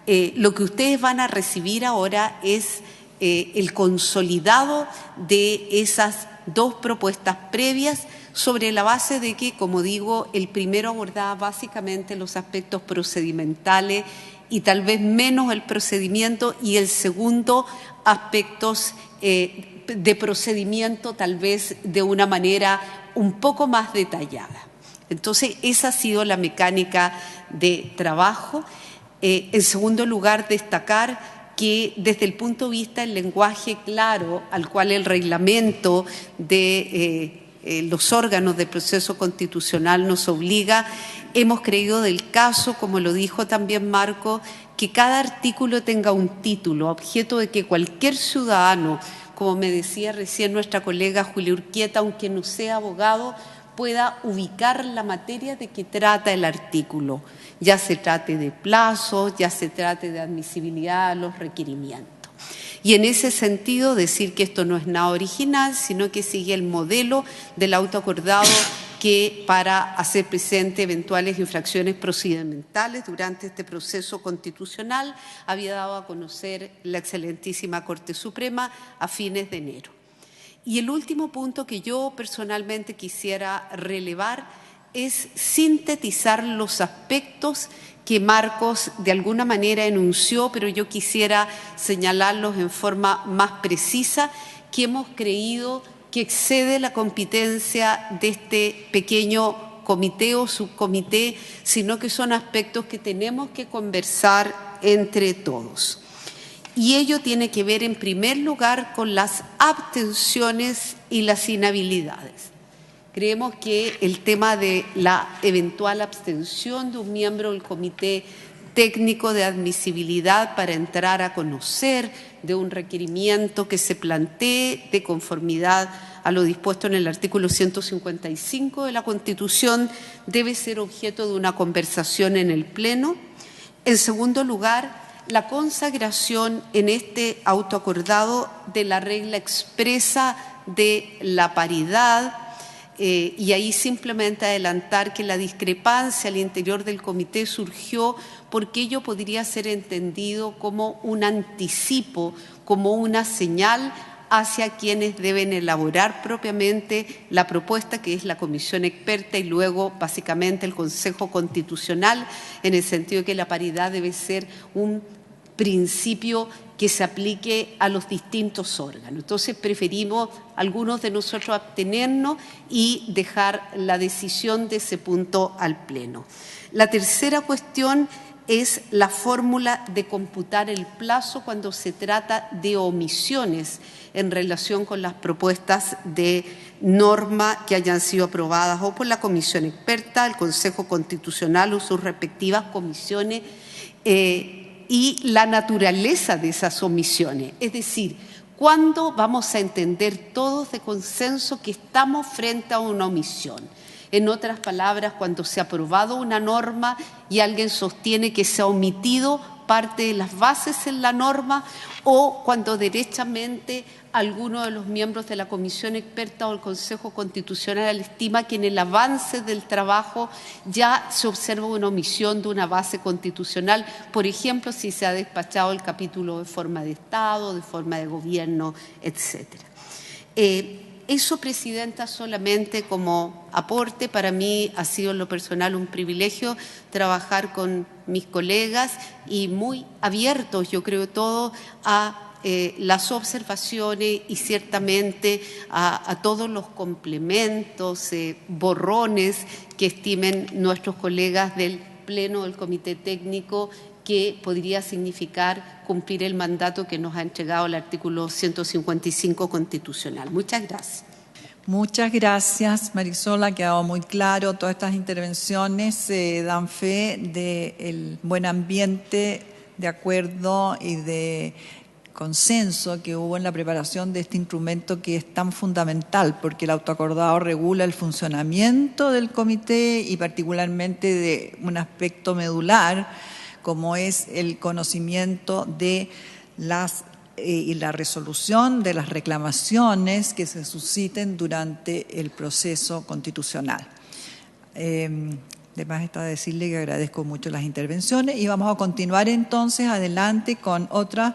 lo que ustedes van a recibir ahora es el consolidado de esas dos propuestas previas, sobre la base de que, como digo, el primero abordaba básicamente los aspectos procedimentales y tal vez menos el procedimiento, y el segundo aspectos de procedimiento tal vez de una manera un poco más detallada. Entonces, esa ha sido la mecánica de trabajo. En segundo lugar, destacar que desde el punto de vista del lenguaje claro al cual el reglamento de los órganos del proceso constitucional nos obliga, hemos creído del caso, como lo dijo también Marco, que cada artículo tenga un título, objeto de que cualquier ciudadano, como me decía recién nuestra colega Julia Urquieta, aunque no sea abogado, pueda ubicar la materia de que trata el artículo, ya se trate de plazos, ya se trate de admisibilidad, los requerimientos. Y en ese sentido decir que esto no es nada original, sino que sigue el modelo del auto acordado que, para hacer presente eventuales infracciones procedimentales durante este proceso constitucional, había dado a conocer la excelentísima Corte Suprema a fines de enero. Y el último punto que yo personalmente quisiera relevar es sintetizar los aspectos que Marcos de alguna manera enunció, pero yo quisiera señalarlos en forma más precisa, que hemos creído que excede la competencia de este pequeño comité o subcomité, sino que son aspectos que tenemos que conversar entre todos. Y ello tiene que ver en primer lugar con las abstenciones y las inhabilidades. Creemos que el tema de la eventual abstención de un miembro del Comité Técnico de Admisibilidad para entrar a conocer de un requerimiento que se plantee de conformidad a lo dispuesto en el artículo 155 de la Constitución debe ser objeto de una conversación en el Pleno. En segundo lugar, la consagración en este autoacordado de la regla expresa de la paridad. Y ahí simplemente adelantar que la discrepancia al interior del comité surgió porque ello podría ser entendido como un anticipo, como una señal hacia quienes deben elaborar propiamente la propuesta, que es la comisión experta, y luego básicamente el Consejo Constitucional, en el sentido de que la paridad debe ser un principio que se aplique a los distintos órganos. Entonces preferimos algunos de nosotros abstenernos y dejar la decisión de ese punto al Pleno. La tercera cuestión es la fórmula de computar el plazo cuando se trata de omisiones en relación con las propuestas de norma que hayan sido aprobadas o por la comisión experta, el Consejo Constitucional o sus respectivas comisiones, y la naturaleza de esas omisiones. Es decir, ¿cuándo vamos a entender todos de consenso que estamos frente a una omisión? En otras palabras, cuando se ha aprobado una norma y alguien sostiene que se ha omitido parte de las bases en la norma, o cuando derechamente alguno de los miembros de la comisión experta o el Consejo Constitucional estima que en el avance del trabajo ya se observa una omisión de una base constitucional, por ejemplo, si se ha despachado el capítulo de forma de Estado, de forma de gobierno, etcétera. Eso, Presidenta, solamente como aporte. Para mí ha sido en lo personal un privilegio trabajar con mis colegas y muy abiertos, yo creo, todos a las observaciones y ciertamente a todos los complementos, borrones que estimen nuestros colegas del Pleno del Comité Técnico, que podría significar cumplir el mandato que nos ha entregado el artículo 155 constitucional. Muchas gracias. Muchas gracias, Marisol. Ha quedado muy claro. Todas estas intervenciones dan fe del buen ambiente de acuerdo y de consenso que hubo en la preparación de este instrumento que es tan fundamental, porque el autoacordado regula el funcionamiento del comité y particularmente de un aspecto medular, como es el conocimiento de y la resolución de las reclamaciones que se susciten durante el proceso constitucional. Además está decirle que agradezco mucho las intervenciones y vamos a continuar entonces adelante con otras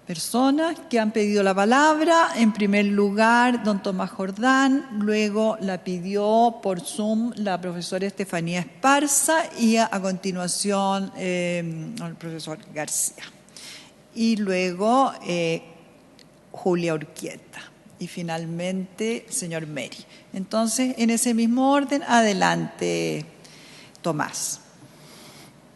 personas que han pedido la palabra. En primer lugar, don Tomás Jordán, luego la pidió por Zoom la profesora Estefanía Esparza y a continuación el profesor García. Y luego Julia Urquieta y finalmente el señor Meri. Entonces, en ese mismo orden, adelante, Tomás.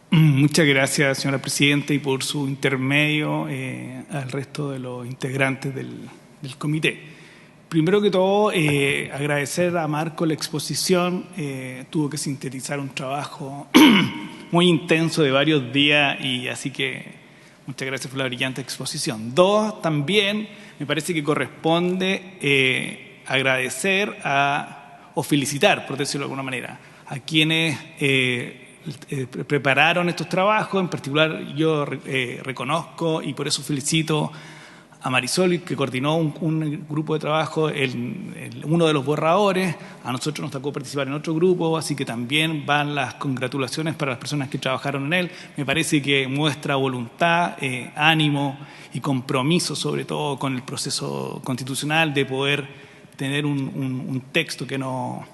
Muchas gracias, señora Presidenta, y por su intermedio al resto de los integrantes del comité. Primero que todo, agradecer a Marco la exposición. Tuvo que sintetizar un trabajo muy intenso de varios días y así que muchas gracias por la brillante exposición. Dos, también me parece que corresponde agradecer o felicitar, por decirlo de alguna manera, a quienes prepararon estos trabajos. En particular yo reconozco y por eso felicito a Marisol, que coordinó un grupo de trabajo, uno de los borradores. A nosotros nos tocó participar en otro grupo, así que también van las congratulaciones para las personas que trabajaron en él. Me parece que muestra voluntad, ánimo y compromiso, sobre todo con el proceso constitucional, de poder tener un texto que nos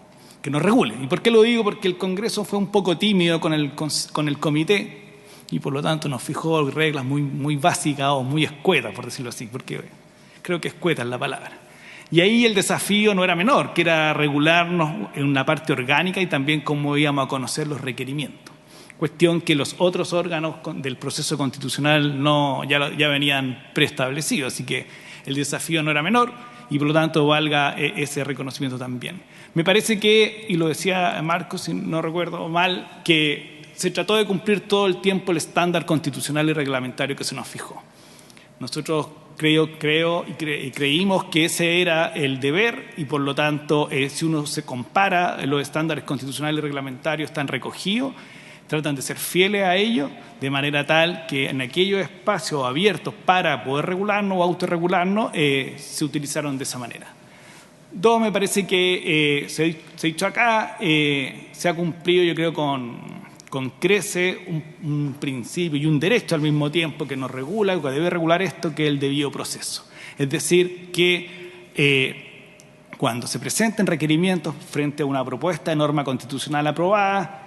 regule. ¿Y por qué lo digo? Porque el Congreso fue un poco tímido con el comité y por lo tanto nos fijó reglas muy básicas o muy escuetas, por decirlo así, porque creo que escueta es la palabra. Y ahí el desafío no era menor, que era regularnos en una parte orgánica y también cómo íbamos a conocer los requerimientos. Cuestión que los otros órganos del proceso constitucional ya venían preestablecidos, así que el desafío no era menor y por lo tanto valga ese reconocimiento también. Me parece que, y lo decía Marcos, si no recuerdo mal, que se trató de cumplir todo el tiempo el estándar constitucional y reglamentario que se nos fijó. Nosotros creímos que ese era el deber y por lo tanto si uno se compara, los estándares constitucionales y reglamentarios están recogidos, tratan de ser fieles a ellos de manera tal que en aquellos espacios abiertos para poder regularnos o autorregularnos se utilizaron de esa manera. Dos, me parece que se ha dicho acá, se ha cumplido yo creo con crece un principio y un derecho al mismo tiempo que nos regula, que debe regular esto, que es el debido proceso. Es decir, que cuando se presenten requerimientos frente a una propuesta de norma constitucional aprobada,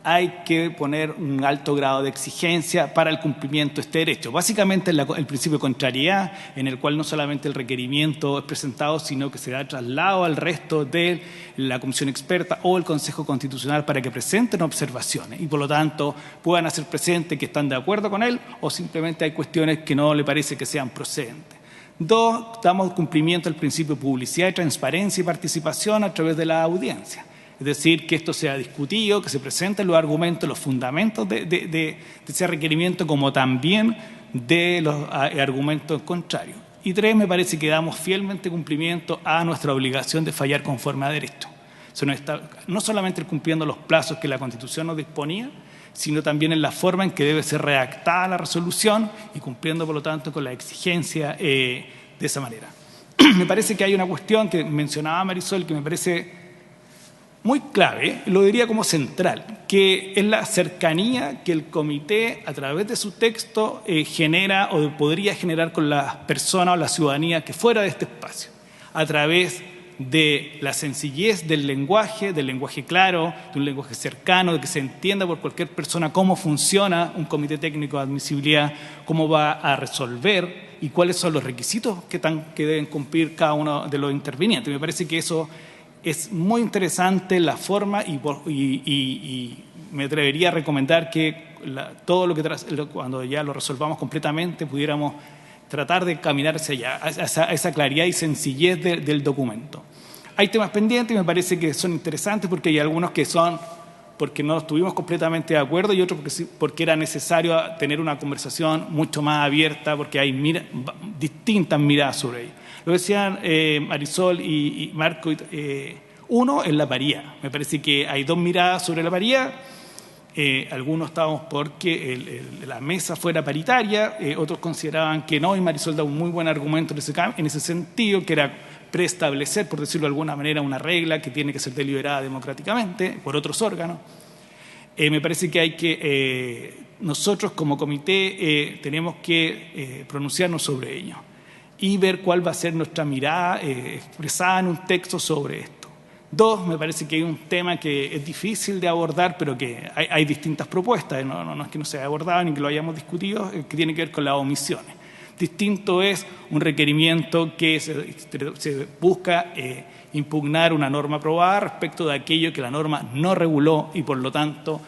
hay que poner un alto grado de exigencia para el cumplimiento de este derecho. Básicamente el principio de contrariedad, en el cual no solamente el requerimiento es presentado, sino que se da traslado al resto de la Comisión Experta o el Consejo Constitucional para que presenten observaciones y por lo tanto puedan hacer presente que están de acuerdo con él o simplemente hay cuestiones que no le parece que sean procedentes. Dos, damos cumplimiento al principio de publicidad, de transparencia y participación a través de la audiencia. Es decir, que esto sea discutido, que se presenten los argumentos, los fundamentos de ese requerimiento, como también de los argumentos contrarios. Y tres, me parece que damos fielmente cumplimiento a nuestra obligación de fallar conforme a derecho. No solamente cumpliendo los plazos que la Constitución nos disponía, sino también en la forma en que debe ser redactada la resolución y cumpliendo, por lo tanto, con la exigencia de esa manera. Me parece que hay una cuestión que mencionaba Marisol que me parece muy clave, lo diría como central, que es la cercanía que el comité a través de su texto genera o podría generar con las personas o la ciudadanía que fuera de este espacio, a través de la sencillez del lenguaje claro, de un lenguaje cercano, de que se entienda por cualquier persona cómo funciona un comité técnico de admisibilidad, cómo va a resolver y cuáles son los requisitos que deben cumplir cada uno de los intervinientes. Me parece que eso es muy interesante la forma y me atrevería a recomendar que todo lo que cuando ya lo resolvamos completamente pudiéramos tratar de caminar hacia allá, a esa claridad y sencillez del documento. Hay temas pendientes y me parece que son interesantes porque hay algunos que son porque no estuvimos completamente de acuerdo y otros porque era necesario tener una conversación mucho más abierta porque hay distintas miradas sobre ello. Lo decían Marisol y Marco. Uno es la paridad. Me parece que hay dos miradas sobre la paridad. Algunos estábamos porque la mesa fuera paritaria, otros consideraban que no, y Marisol da un muy buen argumento en ese sentido, que era preestablecer, por decirlo de alguna manera, una regla que tiene que ser deliberada democráticamente por otros órganos. Me parece que hay que, nosotros como comité tenemos que pronunciarnos sobre ello y ver cuál va a ser nuestra mirada expresada en un texto sobre esto. Dos, me parece que hay un tema que es difícil de abordar, pero que hay distintas propuestas, no es que no se haya abordado ni que lo hayamos discutido, que tiene que ver con las omisiones. Distinto es un requerimiento que se busca impugnar una norma aprobada respecto de aquello que la norma no reguló y, por lo tanto,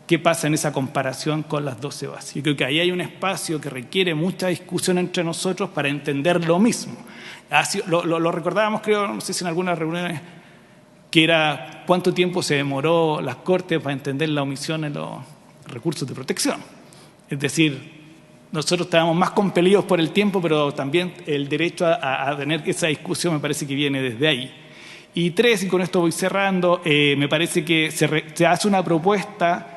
qué pasa en esa comparación con las 12 bases. Yo creo que ahí hay un espacio que requiere mucha discusión entre nosotros para entender lo mismo. Lo recordábamos, creo, no sé si en algunas reuniones, que era cuánto tiempo se demoró las Cortes para entender la omisión en los recursos de protección. Es decir, nosotros estábamos más compelidos por el tiempo, pero también el derecho a tener esa discusión me parece que viene desde ahí. Y tres, y con esto voy cerrando, me parece que se hace una propuesta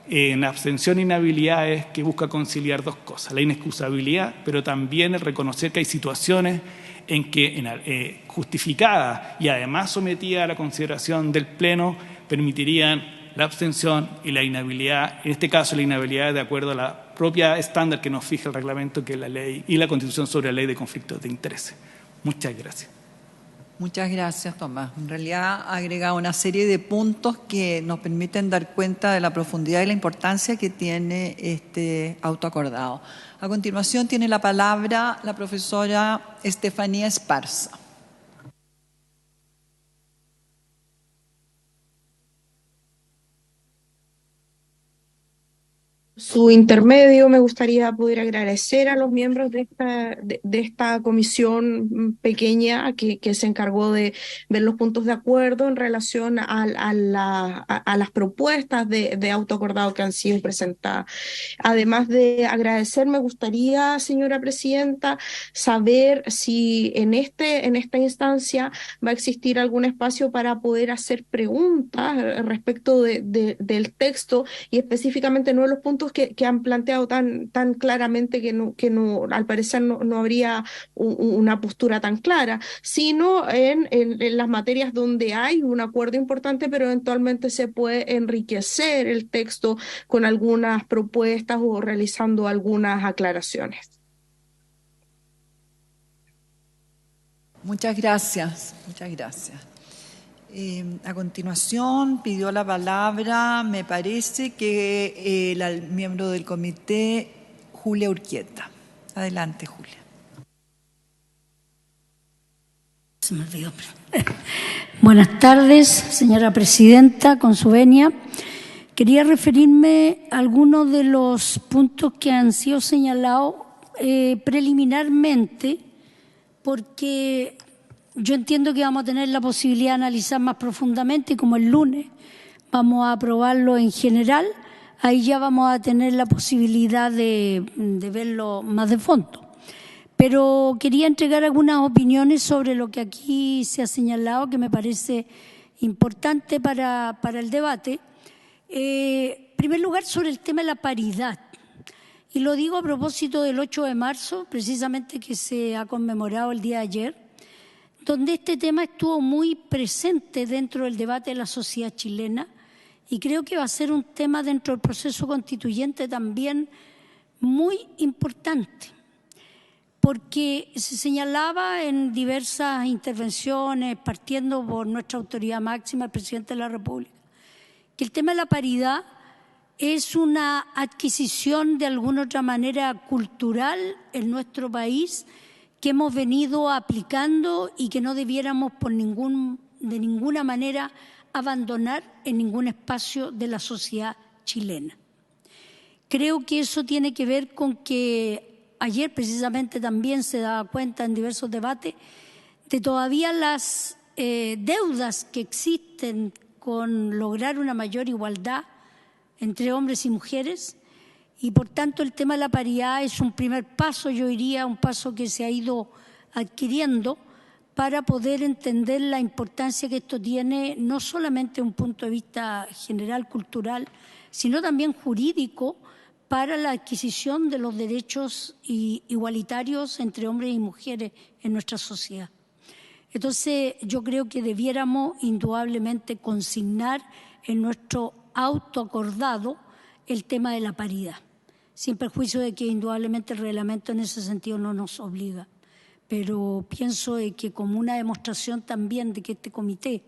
en abstención e inhabilidades que busca conciliar dos cosas: la inexcusabilidad, pero también el reconocer que hay situaciones en que justificada y además sometida a la consideración del Pleno permitirían la abstención y la inhabilidad, en este caso la inhabilidad de acuerdo a la propia estándar que nos fija el reglamento, que es la ley y la Constitución sobre la ley de conflictos de intereses. Muchas gracias. Muchas gracias, Tomás. En realidad ha agregado una serie de puntos que nos permiten dar cuenta de la profundidad y la importancia que tiene este autoacordado. A continuación tiene la palabra la profesora Estefanía Esparza. Su intermedio, me gustaría poder agradecer a los miembros de esta comisión pequeña que se encargó de ver los puntos de acuerdo en relación a las propuestas de autoacordado que han sido presentadas. Además de agradecer, me gustaría, señora presidenta, saber si en esta instancia va a existir algún espacio para poder hacer preguntas respecto del texto y específicamente no de los puntos que han planteado tan claramente que no, al parecer no habría una postura tan clara, sino en las materias donde hay un acuerdo importante, pero eventualmente se puede enriquecer el texto con algunas propuestas o realizando algunas aclaraciones. Muchas gracias, muchas gracias. A continuación pidió la palabra, me parece que el miembro del comité, Julia Urquieta. Adelante, Julia. Se me olvidó. Buenas tardes, señora presidenta, con su venia. Quería referirme a algunos de los puntos que han sido señalados preliminarmente, porque yo entiendo que vamos a tener la posibilidad de analizar más profundamente y como el lunes vamos a aprobarlo en general, ahí ya vamos a tener la posibilidad de verlo más de fondo. Pero quería entregar algunas opiniones sobre lo que aquí se ha señalado, que me parece importante para el debate. En primer lugar, sobre el tema de la paridad. Y lo digo a propósito del 8 de marzo, precisamente que se ha conmemorado el día de ayer, donde este tema estuvo muy presente dentro del debate de la sociedad chilena y creo que va a ser un tema dentro del proceso constituyente también muy importante, porque se señalaba en diversas intervenciones, partiendo por nuestra autoridad máxima, el presidente de la República, que el tema de la paridad es una adquisición de alguna otra manera cultural en nuestro país que hemos venido aplicando y que no debiéramos de ninguna manera abandonar en ningún espacio de la sociedad chilena. Creo que eso tiene que ver con que ayer precisamente también se daba cuenta en diversos debates de todavía las deudas que existen con lograr una mayor igualdad entre hombres y mujeres, y por tanto el tema de la paridad es un primer paso, yo diría, un paso que se ha ido adquiriendo para poder entender la importancia que esto tiene, no solamente desde un punto de vista general, cultural, sino también jurídico, para la adquisición de los derechos igualitarios entre hombres y mujeres en nuestra sociedad. Entonces, yo creo que debiéramos indudablemente consignar en nuestro autoacordado el tema de la paridad, sin perjuicio de que indudablemente el reglamento en ese sentido no nos obliga. Pero pienso que como una demostración también de que este comité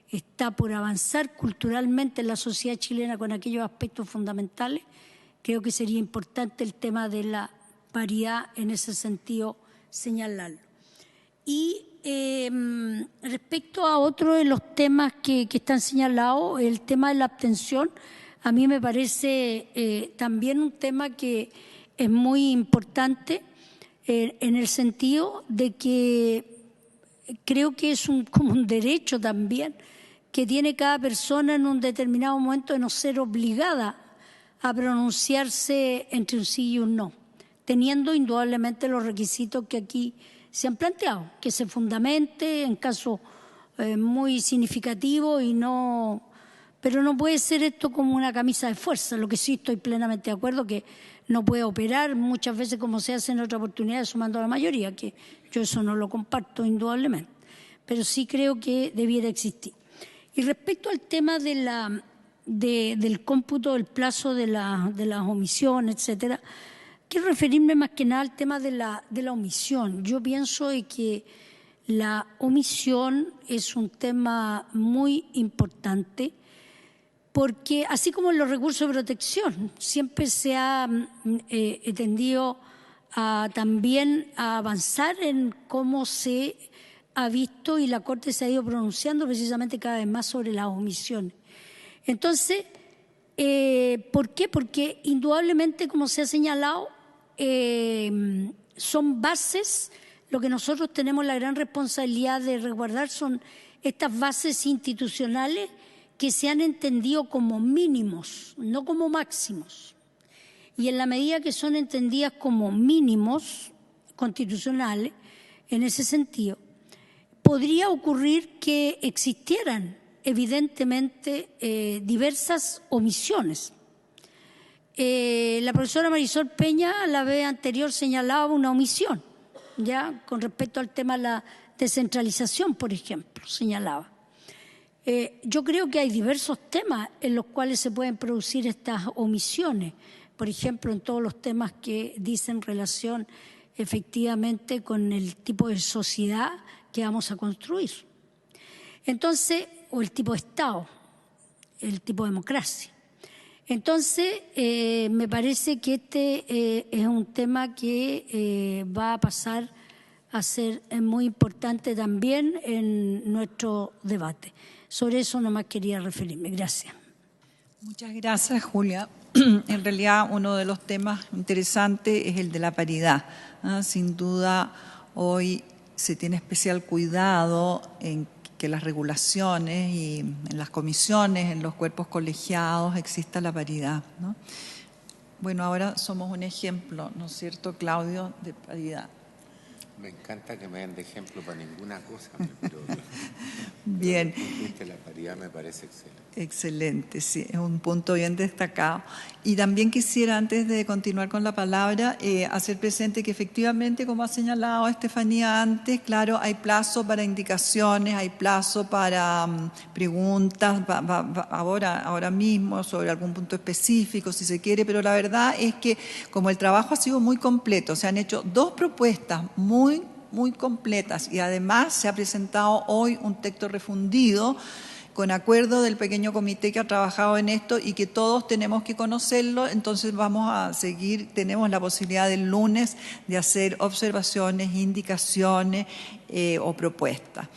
está por avanzar culturalmente en la sociedad chilena con aquellos aspectos fundamentales, creo que sería importante el tema de la paridad en ese sentido señalarlo. Y respecto a otro de los temas que están señalados, el tema de la abstención, a mí me parece también un tema que es muy importante en el sentido de que creo que es como un derecho también que tiene cada persona en un determinado momento de no ser obligada a pronunciarse entre un sí y un no, teniendo indudablemente los requisitos que aquí se han planteado, que se fundamente en casos muy significativos pero no puede ser esto como una camisa de fuerza. Lo que sí estoy plenamente de acuerdo que no puede operar muchas veces como se hace en otras oportunidades sumando a la mayoría, que yo eso no lo comparto indudablemente, pero sí creo que debiera existir. Y respecto al tema del cómputo del plazo de las omisiones, etcétera, quiero referirme más que nada al tema de la omisión. Yo pienso que la omisión es un tema muy importante porque, así como en los recursos de protección, siempre se ha tendido también a avanzar en cómo se ha visto y la Corte se ha ido pronunciando precisamente cada vez más sobre las omisiones. Entonces, ¿por qué? Porque indudablemente, como se ha señalado, son bases, lo que nosotros tenemos la gran responsabilidad de resguardar son estas bases institucionales que se han entendido como mínimos, no como máximos. Y en la medida que son entendidas como mínimos constitucionales, en ese sentido, podría ocurrir que existieran evidentemente diversas omisiones. La profesora Marisol Peña la vez anterior señalaba una omisión, ya con respecto al tema de la descentralización, por ejemplo, señalaba. Yo creo que hay diversos temas en los cuales se pueden producir estas omisiones, por ejemplo, en todos los temas que dicen relación efectivamente con el tipo de sociedad que vamos a construir. Entonces, o el tipo de Estado, el tipo de democracia. Entonces, me parece que este es un tema que va a pasar a ser muy importante también en nuestro debate. Sobre eso nomás quería referirme. Gracias. Muchas gracias, Julia. En realidad, uno de los temas interesantes es el de la paridad. Sin duda, hoy se tiene especial cuidado en que las regulaciones y en las comisiones, en los cuerpos colegiados, exista la paridad, ¿no? Bueno, ahora somos un ejemplo, ¿no es cierto, Claudio, de paridad? Me encanta que me den de ejemplo para ninguna cosa, pero bien. La paridad me parece excelente. Excelente, sí, es un punto bien destacado. Y también quisiera, antes de continuar con la palabra, hacer presente que efectivamente, como ha señalado Estefanía antes, claro, hay plazo para indicaciones, hay plazo para preguntas, ahora mismo, sobre algún punto específico, si se quiere, pero la verdad es que como el trabajo ha sido muy completo, se han hecho 2 propuestas muy completas y además se ha presentado hoy un texto refundido con acuerdo del pequeño comité que ha trabajado en esto y que todos tenemos que conocerlo, entonces vamos a seguir, tenemos la posibilidad el lunes de hacer observaciones, indicaciones o propuestas.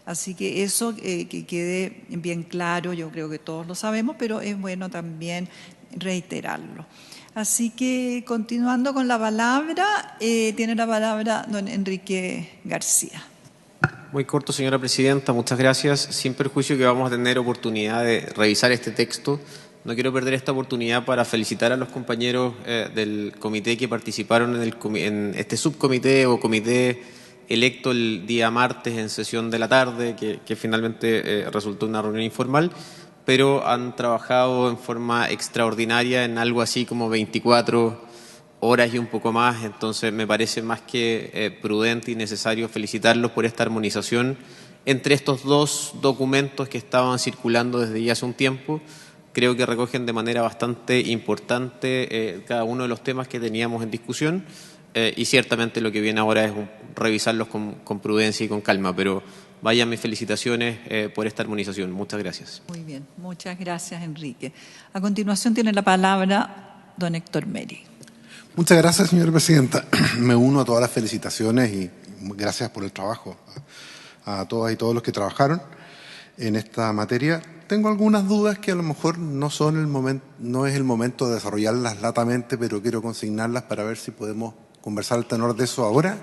Así que eso que quede bien claro, yo creo que todos lo sabemos, pero es bueno también reiterarlo. Así que, continuando con la palabra, tiene la palabra don Enrique García. Muy corto, señora presidenta. Muchas gracias. Sin perjuicio que vamos a tener oportunidad de revisar este texto, no quiero perder esta oportunidad para felicitar a los compañeros del comité que participaron en este subcomité o comité electo el día martes en sesión de la tarde, que finalmente resultó una reunión informal, pero han trabajado en forma extraordinaria en algo así como 24 horas y un poco más. Entonces me parece más que prudente y necesario felicitarlos por esta armonización entre estos dos documentos que estaban circulando desde ya hace un tiempo. Creo que recogen de manera bastante importante cada uno de los temas que teníamos en discusión y ciertamente lo que viene ahora es revisarlos con prudencia y con calma, pero vayan mis felicitaciones por esta armonización. Muchas gracias. Muy bien, muchas gracias, Enrique. A continuación tiene la palabra don Héctor Meri. Muchas gracias, señora presidenta. Me uno a todas las felicitaciones y gracias por el trabajo a todas y todos los que trabajaron en esta materia. Tengo algunas dudas que a lo mejor no es el momento de desarrollarlas latamente, pero quiero consignarlas para ver si podemos conversar al tenor de eso ahora.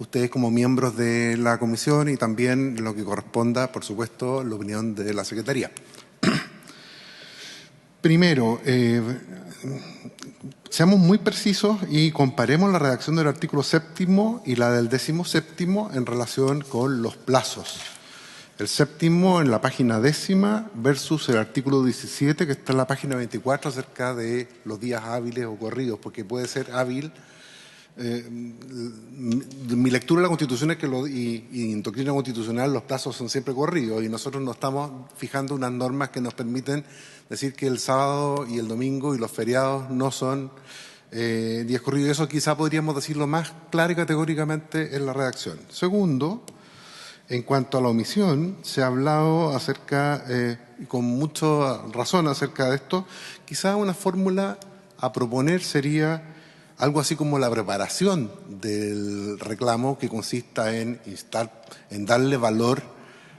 Ustedes como miembros de la comisión y también lo que corresponda, por supuesto, la opinión de la Secretaría. Primero, seamos muy precisos y comparemos la redacción del artículo 7º y la del 17º en relación con los plazos. El 7º en la página 10ª versus el artículo 17 que está en la página 24 acerca de los días hábiles o corridos, porque puede ser hábil. Mi lectura de la Constitución es que y en doctrina constitucional los plazos son siempre corridos y nosotros no estamos fijando unas normas que nos permiten decir que el sábado y el domingo y los feriados no son días corridos. Eso quizá podríamos decirlo más claro y categóricamente en la redacción. Segundo, en cuanto a la omisión, se ha hablado acerca, y con mucha razón acerca de esto, quizá una fórmula a proponer sería algo así como la preparación del reclamo, que consista en darle valor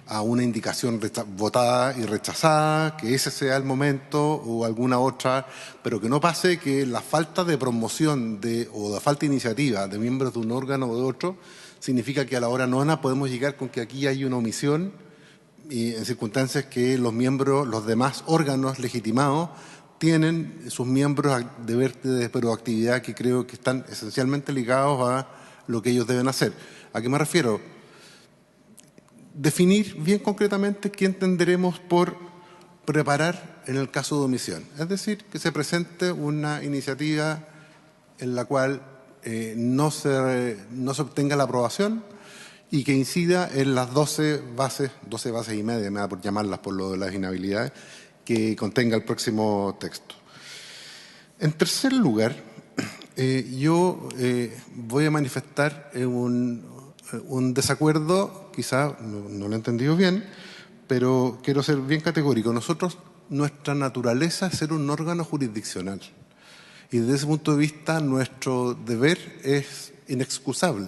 a una indicación votada y rechazada, que ese sea el momento o alguna otra, pero que no pase que la falta de promoción o la falta de iniciativa de miembros de un órgano o de otro significa que a la hora nona podemos llegar con que aquí hay una omisión y en circunstancias que los demás órganos legitimados tienen sus miembros deber de proactividad que creo que están esencialmente ligados a lo que ellos deben hacer. ¿A qué me refiero? Definir bien concretamente qué entenderemos por preparar en el caso de omisión. Es decir, que se presente una iniciativa en la cual no se obtenga la aprobación y que incida en las 12 bases y media, me da por llamarlas por lo de las inhabilidades, que contenga el próximo texto. En tercer lugar, yo voy a manifestar un desacuerdo, quizá no lo he entendido bien, pero quiero ser bien categórico. Nuestra naturaleza es ser un órgano jurisdiccional y desde ese punto de vista nuestro deber es inexcusable.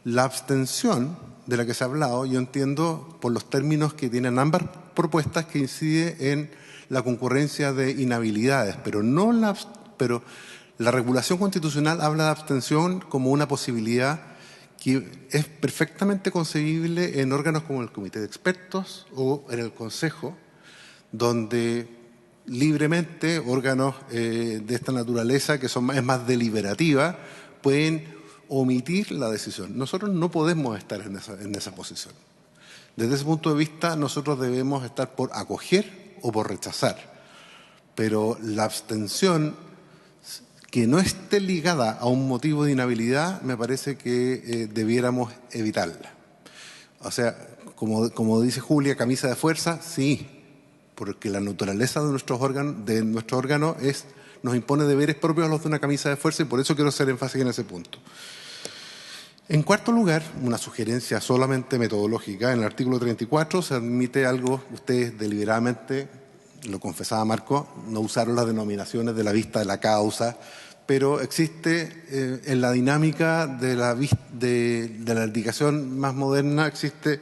La abstención de la que se ha hablado, yo entiendo por los términos que tienen ambas propuestas que incide en la concurrencia de inhabilidades, pero la regulación constitucional habla de abstención como una posibilidad que es perfectamente concebible en órganos como el Comité de Expertos o en el Consejo, donde libremente órganos de esta naturaleza, que es más deliberativa, pueden omitir la decisión. Nosotros no podemos estar en esa posición. Desde ese punto de vista, nosotros debemos estar por acoger o por rechazar. Pero la abstención que no esté ligada a un motivo de inhabilidad, me parece que debiéramos evitarla. O sea, como dice Julia, camisa de fuerza, sí, porque la naturaleza de nuestro órgano nos impone deberes propios a los de una camisa de fuerza y por eso quiero hacer énfasis en ese punto. En cuarto lugar, una sugerencia solamente metodológica. En el artículo 34 se admite algo, ustedes deliberadamente, lo confesaba Marco, no usaron las denominaciones de la vista de la causa, pero existe en la dinámica de la indicación más moderna, existe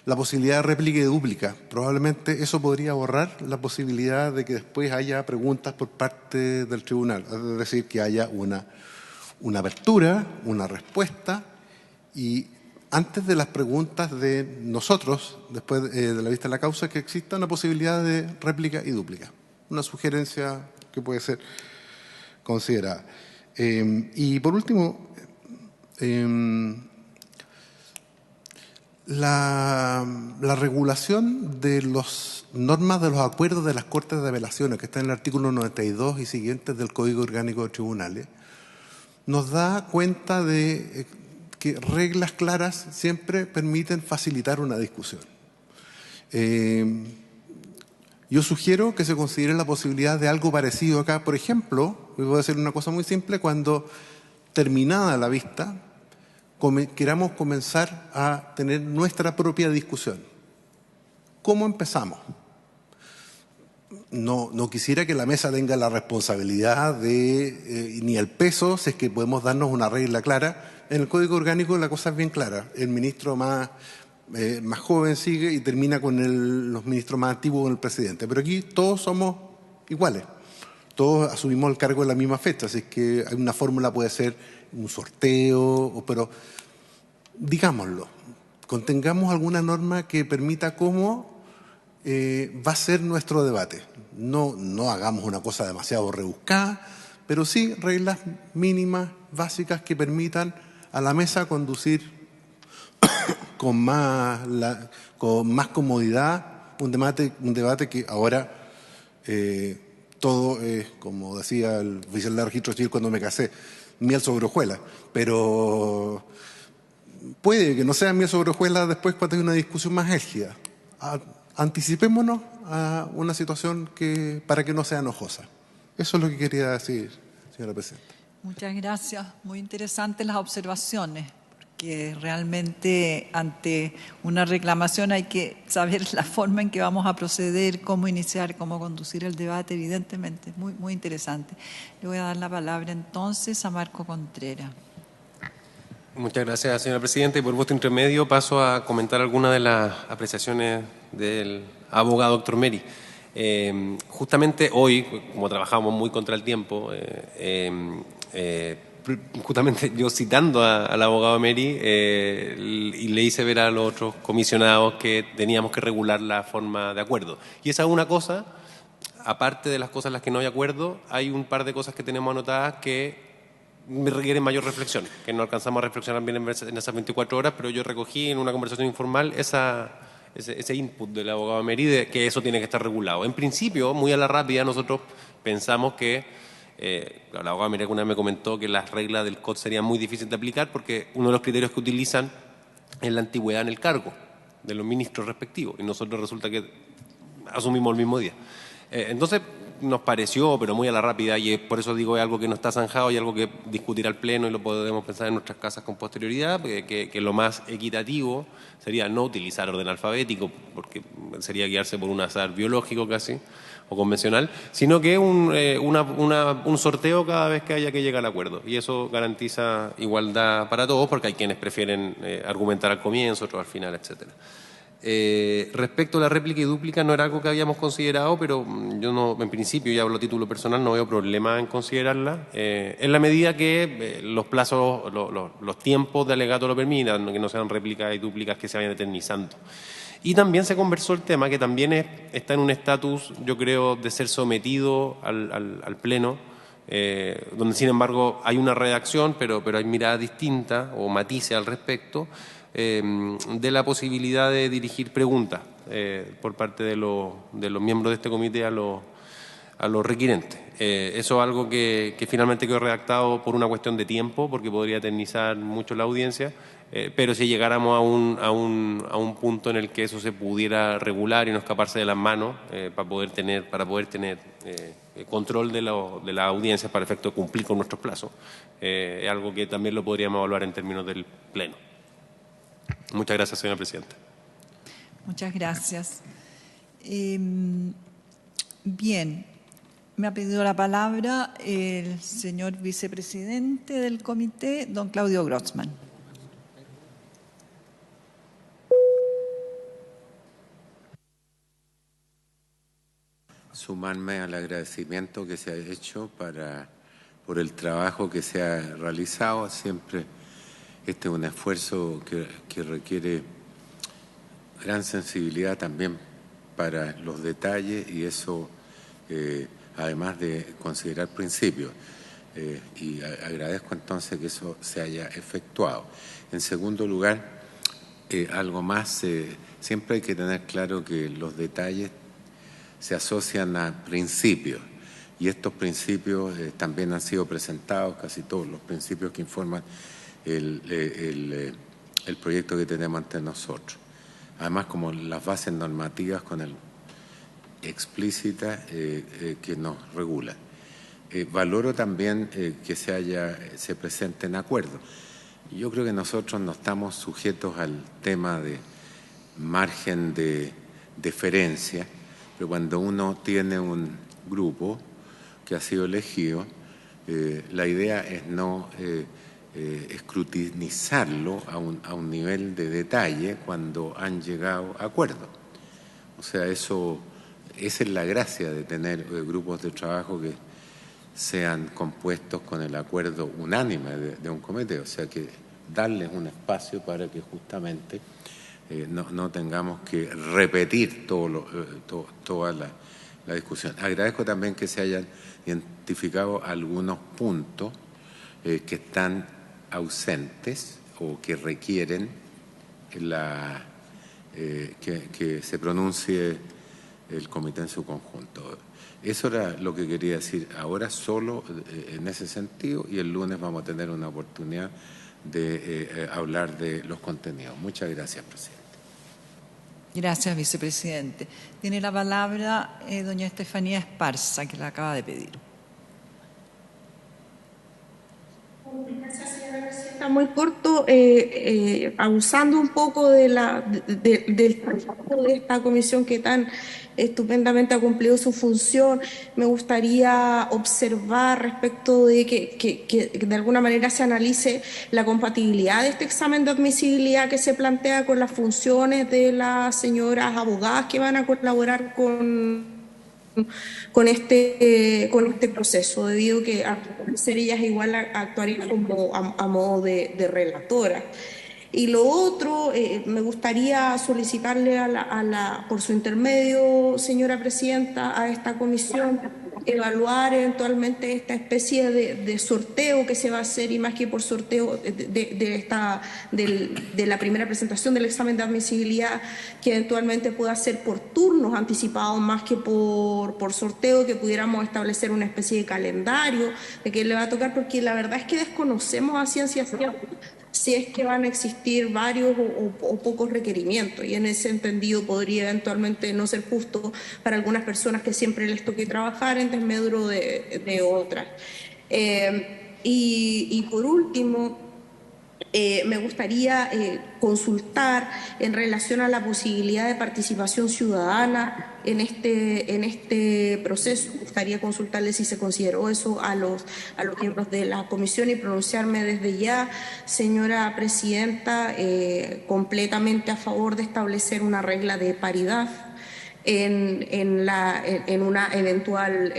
la posibilidad de réplica y dúplica. Probablemente eso podría borrar la posibilidad de que después haya preguntas por parte del tribunal, es decir, que haya una apertura, una respuesta y antes de las preguntas de nosotros, después de la vista de la causa, que exista una posibilidad de réplica y dúplica. Una sugerencia que puede ser considerada. Y por último, la regulación de las normas de los acuerdos de las Cortes de Apelaciones, que está en el artículo 92 y siguientes del Código Orgánico de Tribunales, nos da cuenta de que reglas claras siempre permiten facilitar una discusión. Yo sugiero que se considere la posibilidad de algo parecido acá. Por ejemplo, voy a decir una cosa muy simple, cuando terminada la vista, queramos comenzar a tener nuestra propia discusión. ¿Cómo empezamos? No quisiera que la mesa tenga la responsabilidad ni el peso, si es que podemos darnos una regla clara. En el Código Orgánico la cosa es bien clara. El ministro más joven sigue y termina con los ministros más antiguos con el presidente. Pero aquí todos somos iguales. Todos asumimos el cargo en la misma fecha. Así que hay una fórmula, puede ser un sorteo, pero digámoslo, contengamos alguna norma que permita cómo va a ser nuestro debate. No hagamos una cosa demasiado rebuscada, pero sí reglas mínimas, básicas, que permitan a la mesa conducir con más comodidad un debate que ahora todo es, como decía el oficial de registro civil cuando me casé, miel sobre hojuelas, pero puede que no sea miel sobre hojuelas después cuando hay una discusión más álgida. Anticipémonos a una situación para que no sea enojosa. Eso es lo que quería decir, señora presidenta. Muchas gracias. Muy interesantes las observaciones, porque realmente ante una reclamación hay que saber la forma en que vamos a proceder, cómo iniciar, cómo conducir el debate, evidentemente. Muy, muy interesante. Le voy a dar la palabra entonces a Marco Contreras. Muchas gracias, señora presidenta. Y por voto intermedio paso a comentar algunas de las apreciaciones del abogado doctor Meri. Justamente hoy, como trabajamos muy contra el tiempo, justamente yo citando al abogado Meri, y le hice ver a los otros comisionados que teníamos que regular la forma de acuerdo. Y esa es una cosa, aparte de las cosas en las que no hay acuerdo, hay un par de cosas que tenemos anotadas que me requieren mayor reflexión, que no alcanzamos a reflexionar bien en esas 24 horas, pero yo recogí en una conversación informal ese input del abogado Meri de que eso tiene que estar regulado. En principio, muy a la rápida, nosotros pensamos que, el abogado Meri alguna vez me comentó que las reglas del COD serían muy difíciles de aplicar porque uno de los criterios que utilizan es la antigüedad en el cargo de los ministros respectivos, y nosotros resulta que asumimos el mismo día. Entonces, nos pareció, pero muy a la rápida, y por eso digo, es algo que no está zanjado y algo que discutir al Pleno y lo podemos pensar en nuestras casas con posterioridad, que lo más equitativo sería no utilizar orden alfabético, porque sería guiarse por un azar biológico casi, o convencional, sino que un sorteo cada vez que haya que llegar al acuerdo. Y eso garantiza igualdad para todos, porque hay quienes prefieren argumentar al comienzo, otros al final, etcétera. Respecto a la réplica y dúplica, no era algo que habíamos considerado, pero yo no, en principio, y hablo a título personal, no veo problema en considerarla, en la medida que los plazos, los tiempos de alegato lo permitan, que no sean réplicas y dúplicas que se vayan eternizando. Y también se conversó el tema, que también está en un estatus, yo creo, de ser sometido al Pleno, donde sin embargo hay una redacción, pero hay miradas distintas o matices al respecto, de la posibilidad de dirigir preguntas por parte de los miembros de este comité a los requirentes. Eso es algo que finalmente quedó redactado por una cuestión de tiempo, porque podría eternizar mucho la audiencia, pero si llegáramos a un punto en el que eso se pudiera regular y no escaparse de las manos, para poder tener control de la audiencia para efecto de cumplir con nuestros plazos, es algo que también lo podríamos evaluar en términos del Pleno. Muchas gracias, señora presidenta. Muchas gracias. Bien, me ha pedido la palabra el señor vicepresidente del comité, don Claudio Grossman. Sumarme al agradecimiento que se ha hecho por el trabajo que se ha realizado. Siempre este es un esfuerzo que requiere gran sensibilidad también para los detalles y eso, además de considerar principios. Y agradezco entonces que eso se haya efectuado. En segundo lugar, algo más, siempre hay que tener claro que los detalles se asocian a principios y estos principios también han sido presentados, casi todos los principios que informan el proyecto que tenemos ante nosotros. Además, como las bases normativas con el explícita que nos regulan. Valoro también que se presente en acuerdo. Yo creo que nosotros no estamos sujetos al tema de margen de deferencia, pero cuando uno tiene un grupo que ha sido elegido, la idea es no escrutinizarlo a un nivel de detalle cuando han llegado a acuerdo. O sea, esa es la gracia de tener grupos de trabajo que sean compuestos con el acuerdo unánime de un comité, o sea que darles un espacio para que justamente no tengamos que repetir toda la discusión. Agradezco también que se hayan identificado algunos puntos que están ausentes o que requieren que se pronuncie el comité en su conjunto. Eso era lo que quería decir ahora, solo en ese sentido, y el lunes vamos a tener una oportunidad de hablar de los contenidos. Muchas gracias, presidente. Gracias, vicepresidente. Tiene la palabra doña Estefanía Esparza, que la acaba de pedir. Gracias, señora presidenta. Muy corto, abusando un poco del trabajo de esta comisión que tan estupendamente ha cumplido su función, me gustaría observar respecto de que de alguna manera se analice la compatibilidad de este examen de admisibilidad que se plantea con las funciones de las señoras abogadas que van a colaborar con este proceso, debido a que al ser ellas igual actuarían como a modo de relatora. Y lo otro, me gustaría solicitarle por su intermedio, señora presidenta, a esta comisión evaluar eventualmente esta especie de sorteo que se va a hacer, y más que por sorteo de la primera presentación del examen de admisibilidad, que eventualmente pueda ser por turnos anticipados más que por sorteo, que pudiéramos establecer una especie de calendario de qué le va a tocar, porque la verdad es que desconocemos a ciencia cierta si es que van a existir varios o pocos requerimientos, y en ese entendido podría eventualmente no ser justo para algunas personas que siempre les toque trabajar en desmedro de otras. Y por último, me gustaría consultar en relación a la posibilidad de participación ciudadana en este proceso. Me gustaría consultarle si se consideró eso a los miembros de la comisión, y pronunciarme desde ya, señora presidenta, completamente a favor de establecer una regla de paridad en una eventual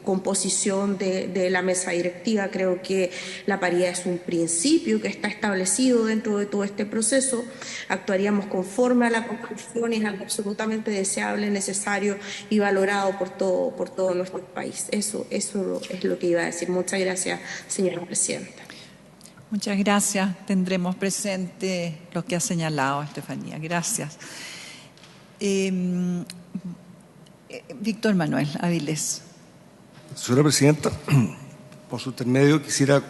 composición de la mesa directiva. Creo que la paridad es un principio que está establecido dentro de todo este proceso. Actuaríamos conforme a la Constitución y es algo absolutamente deseable, necesario y valorado por todo nuestro país. Eso es lo que iba a decir. Muchas gracias, señora presidenta. Muchas gracias. Tendremos presente lo que ha señalado Estefanía. Gracias. Víctor Manuel Avilés. Señora presidenta, por su intermedio quisiera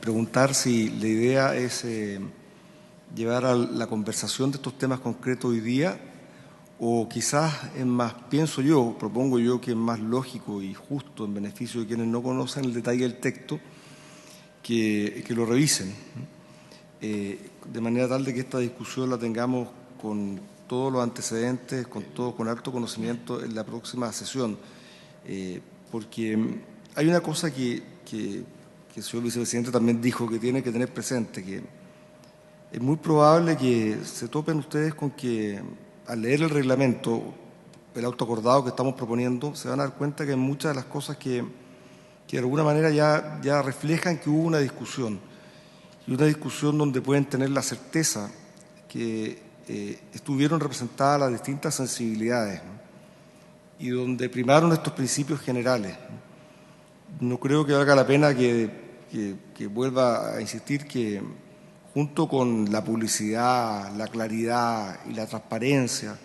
preguntar si la idea es llevar a la conversación de estos temas concretos hoy día, o quizás es más, propongo yo que es más lógico y justo en beneficio de quienes no conocen el detalle del texto, que lo revisen, de manera tal de que esta discusión la tengamos con todos los antecedentes, con alto conocimiento en la próxima sesión, porque hay una cosa que el señor vicepresidente también dijo que tiene que tener presente, que es muy probable que se topen ustedes con que al leer el reglamento, el autoacordado que estamos proponiendo, se van a dar cuenta que hay muchas de las cosas que de alguna manera ya reflejan que hubo una discusión. y una discusión donde pueden tener la certeza que estuvieron representadas las distintas sensibilidades, ¿no? Y donde primaron estos principios generales. No creo que valga la pena que vuelva a insistir que junto con la publicidad, la claridad y la transparencia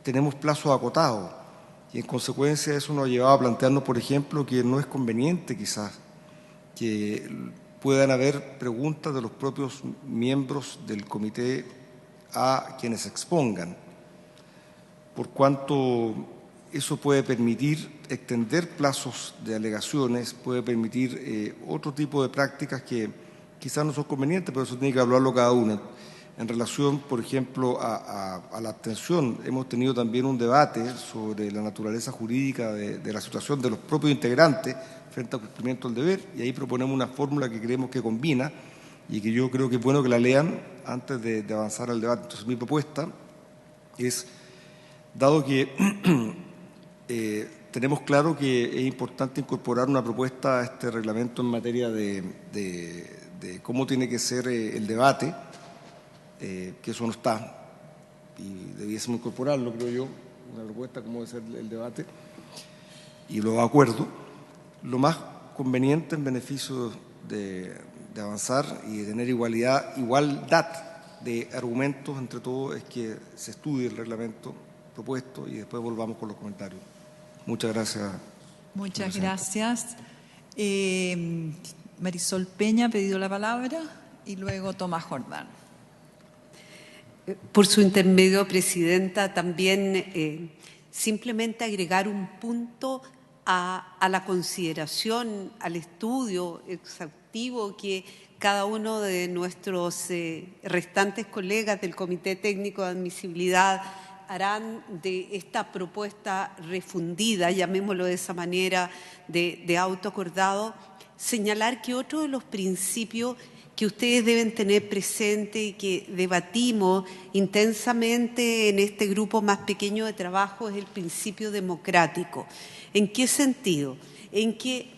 tenemos plazos acotados y en consecuencia eso nos ha llevado a plantearnos, por ejemplo, que no es conveniente quizás que puedan haber preguntas de los propios miembros del comité a quienes expongan, por cuanto eso puede permitir extender plazos de alegaciones, puede permitir otro tipo de prácticas que quizás no son convenientes, pero eso tiene que hablarlo cada uno. En relación, por ejemplo, a la abstención, hemos tenido también un debate sobre la naturaleza jurídica de la situación de los propios integrantes frente al cumplimiento del deber, y ahí proponemos una fórmula que creemos que combina y que yo creo que es bueno que la lean antes de avanzar al debate. Entonces, mi propuesta es, dado que tenemos claro que es importante incorporar una propuesta a este reglamento en materia de cómo tiene que ser el debate, que eso no está y debiésemos incorporarlo, creo yo, una propuesta cómo debe ser el debate, y lo acuerdo. Lo más conveniente en beneficio de avanzar y de tener igualdad de argumentos entre todos es que se estudie el reglamento propuesto y después volvamos con los comentarios. Muchas gracias. Muchas gracias. Marisol Peña ha pedido la palabra y luego Tomás Jordán. Por su intermedio, Presidenta, también simplemente agregar un punto a la consideración, al estudio exhaustivo que cada uno de nuestros restantes colegas del Comité Técnico de Admisibilidad harán de esta propuesta refundida, llamémoslo de esa manera, de auto acordado, señalar que otro de los principios que ustedes deben tener presente y que debatimos intensamente en este grupo más pequeño de trabajo es el principio democrático. ¿En qué sentido? En que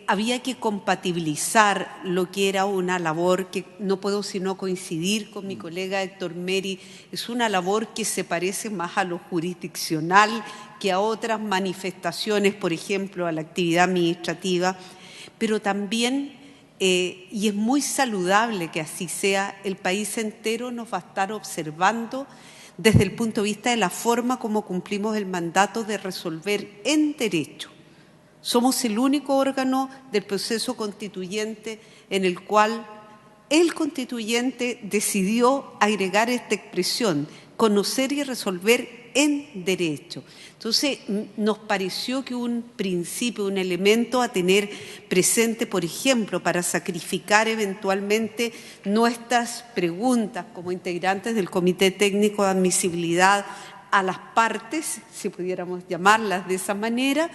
había que compatibilizar lo que era una labor que no puedo sino coincidir con mi colega Héctor Meri, es una labor que se parece más a lo jurisdiccional que a otras manifestaciones, por ejemplo, a la actividad administrativa, pero también, y es muy saludable que así sea, el país entero nos va a estar observando desde el punto de vista de la forma como cumplimos el mandato de resolver en derecho. Somos el único órgano del proceso constituyente en el cual el constituyente decidió agregar esta expresión, conocer y resolver en derecho. Entonces, nos pareció que un principio, un elemento a tener presente, por ejemplo, para sacrificar eventualmente nuestras preguntas como integrantes del Comité Técnico de Admisibilidad a las partes, si pudiéramos llamarlas de esa manera,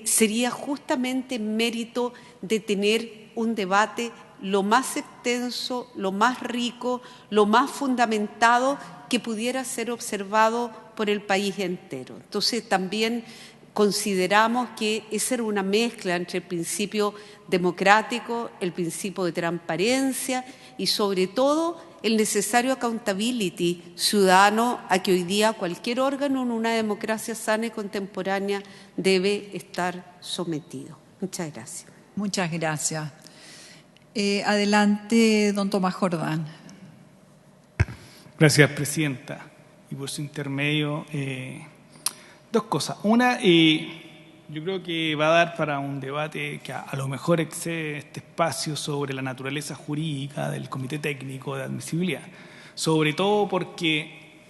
sería justamente mérito de tener un debate lo más extenso, lo más rico, lo más fundamentado que pudiera ser observado por el país entero. Entonces también consideramos que esa era una mezcla entre el principio democrático, el principio de transparencia y sobre todo el necesario accountability ciudadano a que hoy día cualquier órgano en una democracia sana y contemporánea debe estar sometido. Muchas gracias. Muchas gracias. Adelante, don Tomás Jordán. Gracias, Presidenta. Y por su intermedio, dos cosas. Una, yo creo que va a dar para un debate que a lo mejor excede este espacio sobre la naturaleza jurídica del Comité Técnico de Admisibilidad. Sobre todo porque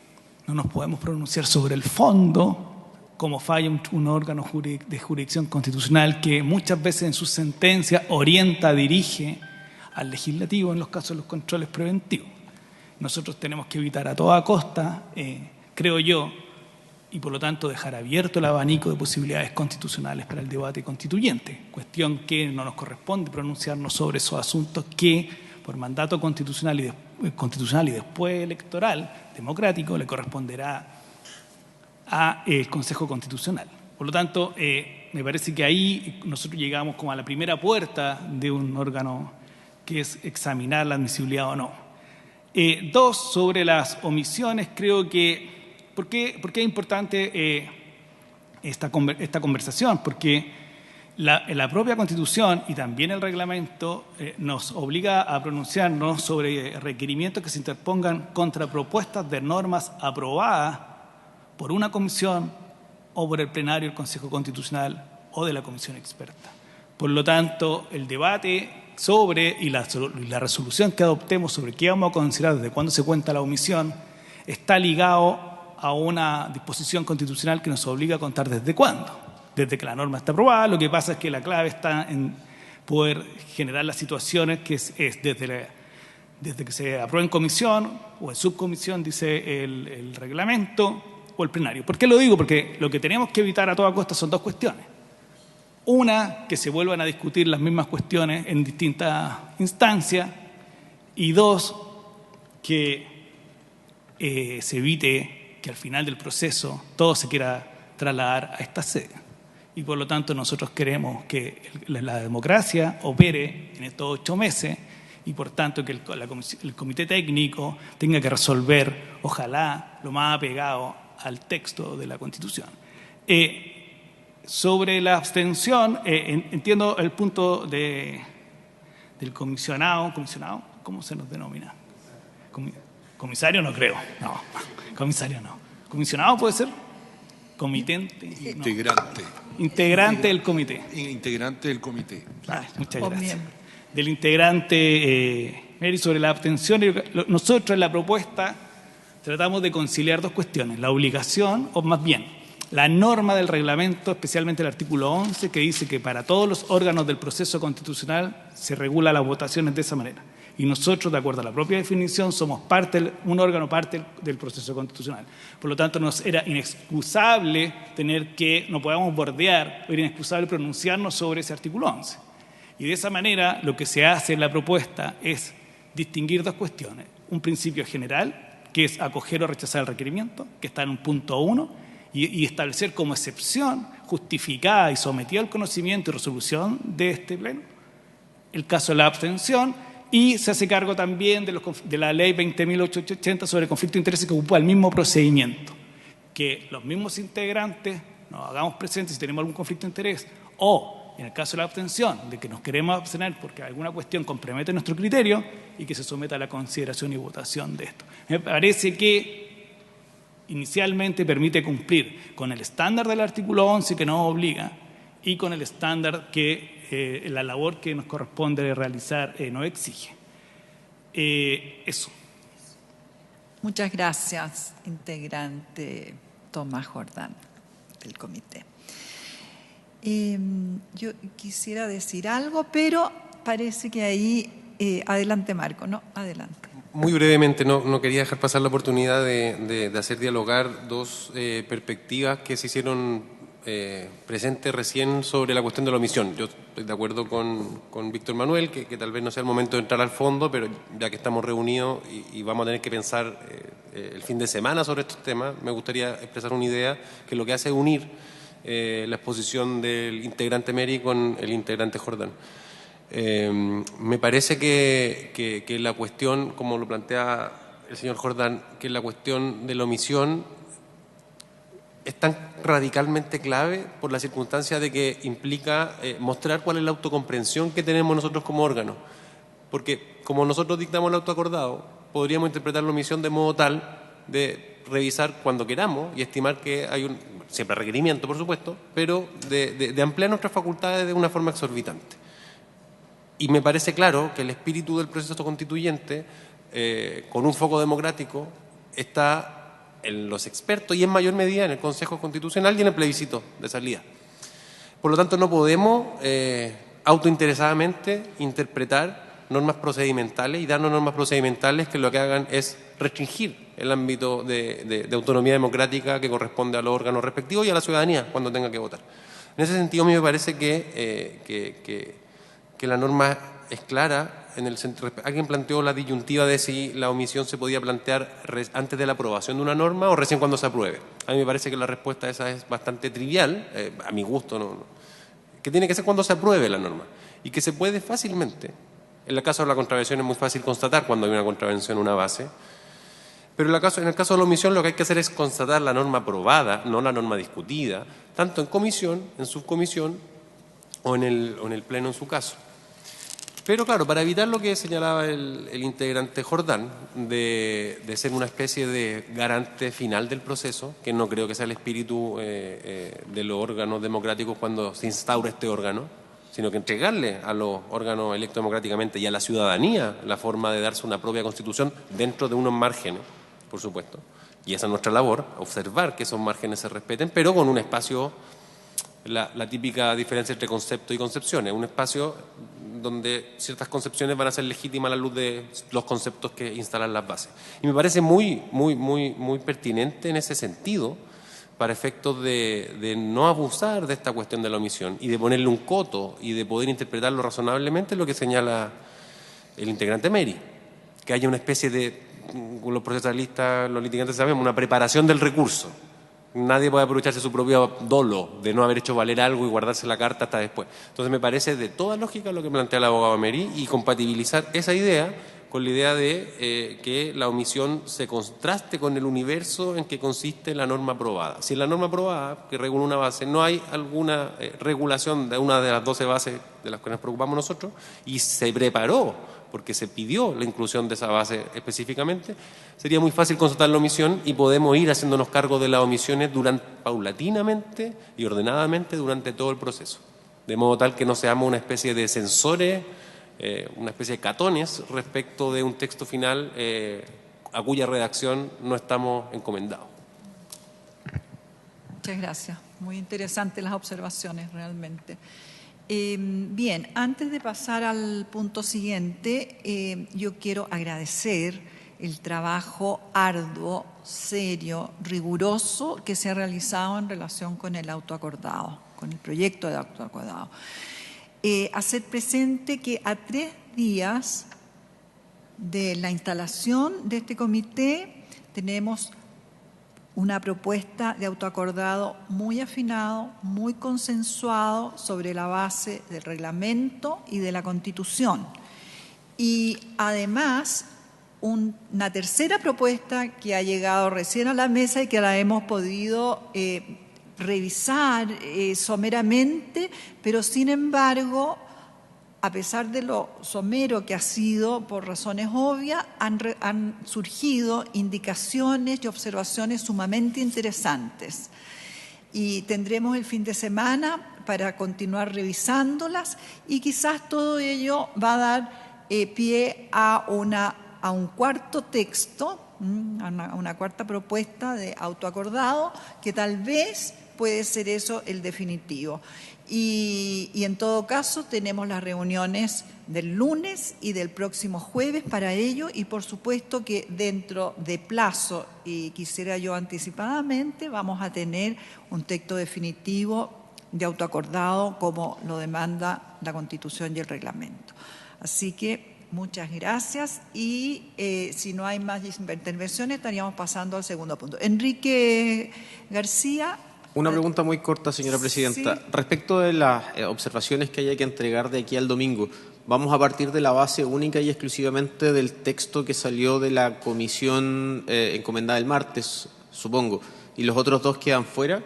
no nos podemos pronunciar sobre el fondo, como falla un órgano de jurisdicción constitucional que muchas veces en sus sentencias orienta, dirige al legislativo en los casos de los controles preventivos. Nosotros tenemos que evitar a toda costa, creo yo, y por lo tanto dejar abierto el abanico de posibilidades constitucionales para el debate constituyente, cuestión que no nos corresponde pronunciarnos sobre esos asuntos que por mandato constitucional y después electoral democrático le corresponderá al Consejo Constitucional. Por lo tanto, me parece que ahí nosotros llegamos como a la primera puerta de un órgano que es examinar la admisibilidad o no. Dos, sobre las omisiones, creo que... ¿Por qué es importante esta conversación? Porque la propia Constitución y también el reglamento nos obliga a pronunciarnos sobre requerimientos que se interpongan contra propuestas de normas aprobadas por una comisión o por el plenario del Consejo Constitucional o de la comisión experta. Por lo tanto, el debate sobre y la resolución que adoptemos sobre qué vamos a considerar desde cuándo se cuenta la omisión está ligado a una disposición constitucional que nos obliga a contar desde cuándo. Desde que la norma está aprobada. Lo que pasa es que la clave está en poder generar las situaciones que es desde que se aprueba en comisión o en subcomisión, dice el reglamento, o el plenario. ¿Por qué lo digo? Porque lo que tenemos que evitar a toda costa son dos cuestiones. Una, que se vuelvan a discutir las mismas cuestiones en distintas instancias. Y dos, que se evite que al final del proceso todo se quiera trasladar a esta sede. Y por lo tanto nosotros queremos que la democracia opere en estos 8 meses y por tanto que el comité técnico tenga que resolver, ojalá, lo más apegado al texto de la Constitución. Sobre la abstención, entiendo el punto del comisionado, ¿cómo se nos denomina? Comisario no creo, no, comisario no. ¿Comisionado puede ser? Comitente. Integrante. No. Integrante del comité. Integrante del comité. Muchas gracias. Del integrante Mary, sobre la abstención. Nosotros en la propuesta tratamos de conciliar dos cuestiones. La obligación, o más bien, la norma del reglamento, especialmente el artículo 11, que dice que para todos los órganos del proceso constitucional se regula las votaciones de esa manera. Y nosotros, de acuerdo a la propia definición, somos un órgano parte del proceso constitucional. Por lo tanto, nos era inexcusable no podíamos bordear, era inexcusable pronunciarnos sobre ese artículo 11. Y de esa manera, lo que se hace en la propuesta es distinguir dos cuestiones. Un principio general, que es acoger o rechazar el requerimiento, que está en un punto 1, y establecer como excepción justificada y sometida al conocimiento y resolución de este pleno el caso de la abstención. Y se hace cargo también de la ley 20.880 sobre conflicto de intereses, que ocupa el mismo procedimiento. Que los mismos integrantes nos hagamos presentes si tenemos algún conflicto de interés o, en el caso de la abstención, de que nos queremos abstener porque alguna cuestión compromete nuestro criterio y que se someta a la consideración y votación de esto. Me parece que inicialmente permite cumplir con el estándar del artículo 11 que nos obliga y con el estándar que la labor que nos corresponde realizar nos exige. Eso. Muchas gracias, integrante Tomás Jordán del comité. Yo quisiera decir algo, pero parece que ahí... adelante, Marco. No, adelante. Muy brevemente, no quería dejar pasar la oportunidad de hacer dialogar dos perspectivas que se hicieron presente recién sobre la cuestión de la omisión. Yo estoy de acuerdo con Víctor Manuel, que tal vez no sea el momento de entrar al fondo, pero ya que estamos reunidos y vamos a tener que pensar el fin de semana sobre estos temas, me gustaría expresar una idea que lo que hace es unir la exposición del integrante Mary con el integrante Jordán. Me parece que la cuestión, como lo plantea el señor Jordán, que la cuestión de la omisión es tan radicalmente clave por la circunstancia de que implica mostrar cuál es la autocomprensión que tenemos nosotros como órgano. Porque como nosotros dictamos el autoacordado, podríamos interpretar la omisión de modo tal de revisar cuando queramos y estimar que hay siempre requerimiento, por supuesto, pero de ampliar nuestras facultades de una forma exorbitante. Y me parece claro que el espíritu del proceso constituyente, con un foco democrático, está en los expertos y en mayor medida en el Consejo Constitucional y en el plebiscito de salida. Por lo tanto, no podemos autointeresadamente interpretar normas procedimentales y darnos normas procedimentales que lo que hagan es restringir el ámbito de autonomía democrática que corresponde a los órganos respectivos y a la ciudadanía cuando tenga que votar. En ese sentido, a mí me parece que la norma es clara. Alguien planteó la disyuntiva de si la omisión se podía plantear antes de la aprobación de una norma o recién cuando se apruebe. A mí me parece que la respuesta a esa es bastante trivial, a mi gusto, que tiene que ser cuando se apruebe la norma y que se puede fácilmente En el caso de la contravención es muy fácil constatar cuando hay una contravención, una base. Pero en el caso de la omisión lo que hay que hacer es constatar la norma aprobada, no la norma discutida, tanto en comisión, en subcomisión o en el pleno en su caso. Pero claro, para evitar lo que señalaba el integrante Jordán, de ser una especie de garante final del proceso, que no creo que sea el espíritu de los órganos democráticos cuando se instaura este órgano, sino que entregarle a los órganos electos democráticamente y a la ciudadanía la forma de darse una propia constitución dentro de unos márgenes, por supuesto. Y esa es nuestra labor, observar que esos márgenes se respeten, pero con un espacio, la típica diferencia entre concepto y concepciones, un espacio donde ciertas concepciones van a ser legítimas a la luz de los conceptos que instalan las bases. Y me parece muy pertinente en ese sentido, para efectos de no abusar de esta cuestión de la omisión y de ponerle un coto y de poder interpretarlo razonablemente, lo que señala el integrante Meri, que haya una especie de, los procesalistas, los litigantes sabemos, una preparación del recurso. Nadie puede aprovecharse su propio dolo de no haber hecho valer algo y guardarse la carta hasta después. Entonces me parece de toda lógica lo que plantea el abogado Meri y compatibilizar esa idea con la idea de que la omisión se contraste con el universo en que consiste la norma aprobada. Si en la norma aprobada, que regula una base, no hay alguna regulación de una de las 12 bases de las que nos preocupamos nosotros, y se preparó porque se pidió la inclusión de esa base específicamente, sería muy fácil constatar la omisión y podemos ir haciéndonos cargo de las omisiones paulatinamente y ordenadamente durante todo el proceso. De modo tal que no seamos una especie de censores, una especie de catones respecto de un texto final a cuya redacción no estamos encomendados. Muchas gracias. Muy interesantes las observaciones realmente. Bien, antes de pasar al punto siguiente, yo quiero agradecer el trabajo arduo, serio, riguroso que se ha realizado en relación con el autoacordado, con el proyecto de autoacordado. Hacer presente que a 3 días de la instalación de este comité tenemos una propuesta de autoacordado muy afinado, muy consensuado sobre la base del reglamento y de la Constitución. Y además una tercera propuesta que ha llegado recién a la mesa y que la hemos podido revisar someramente, pero sin embargo, a pesar de lo somero que ha sido, por razones obvias, han surgido indicaciones y observaciones sumamente interesantes. Y tendremos el fin de semana para continuar revisándolas y quizás todo ello va a dar pie a un cuarto texto, a una cuarta propuesta de autoacordado, que tal vez puede ser eso el definitivo. Y en todo caso tenemos las reuniones del lunes y del próximo jueves para ello y por supuesto que dentro de plazo, y quisiera yo anticipadamente, vamos a tener un texto definitivo de autoacordado como lo demanda la Constitución y el reglamento. Así que muchas gracias y si no hay más intervenciones estaríamos pasando al segundo punto. Enrique García. Una pregunta muy corta, señora presidenta. Sí. Respecto de las observaciones que haya que entregar de aquí al domingo, ¿vamos a partir de la base única y exclusivamente del texto que salió de la comisión encomendada el martes, supongo, y los otros 2 quedan fuera?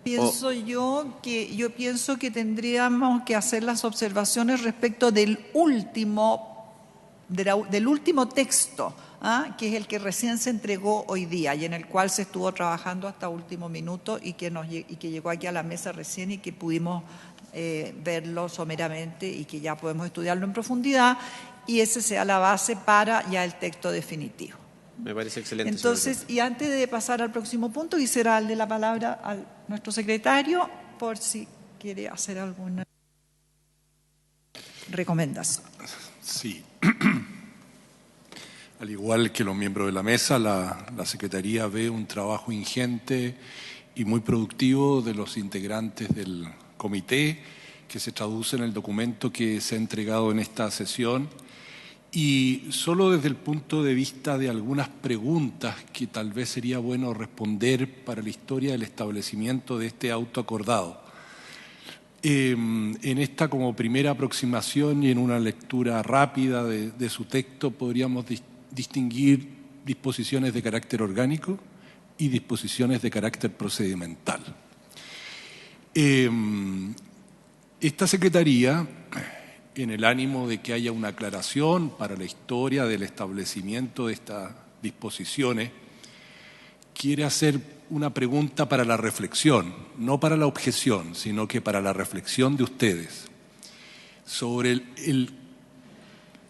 Yo pienso que tendríamos que hacer las observaciones respecto del último texto, que es el que recién se entregó hoy día y en el cual se estuvo trabajando hasta último minuto y que llegó aquí a la mesa recién y que pudimos verlo someramente y que ya podemos estudiarlo en profundidad y ese sea la base para ya el texto definitivo. Me parece excelente. Entonces, y antes de pasar al próximo punto, quisiera darle la palabra a nuestro secretario por si quiere hacer alguna recomendación. Sí. Al igual que los miembros de la mesa, la Secretaría ve un trabajo ingente y muy productivo de los integrantes del comité, que se traduce en el documento que se ha entregado en esta sesión. Y solo desde el punto de vista de algunas preguntas que tal vez sería bueno responder para la historia del establecimiento de este autoacordado. En esta como primera aproximación y en una lectura rápida de su texto podríamos distinguir disposiciones de carácter orgánico y disposiciones de carácter procedimental. Esta Secretaría, en el ánimo de que haya una aclaración para la historia del establecimiento de estas disposiciones, quiere hacer una pregunta para la reflexión, no para la objeción, sino que para la reflexión de ustedes, sobre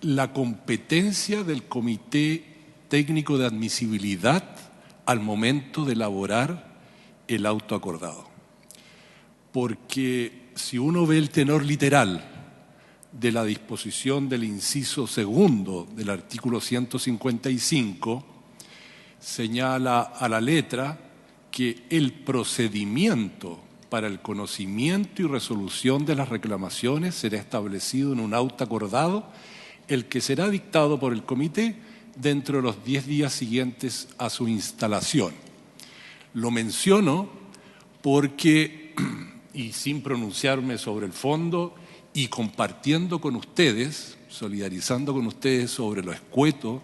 la competencia del Comité Técnico de Admisibilidad al momento de elaborar el auto acordado. Porque si uno ve el tenor literal de la disposición del inciso segundo del artículo 155, señala a la letra que el procedimiento para el conocimiento y resolución de las reclamaciones será establecido en un auto acordado, el que será dictado por el comité dentro de los 10 días siguientes a su instalación. Lo menciono porque, y sin pronunciarme sobre el fondo, y compartiendo con ustedes, solidarizando con ustedes sobre lo escueto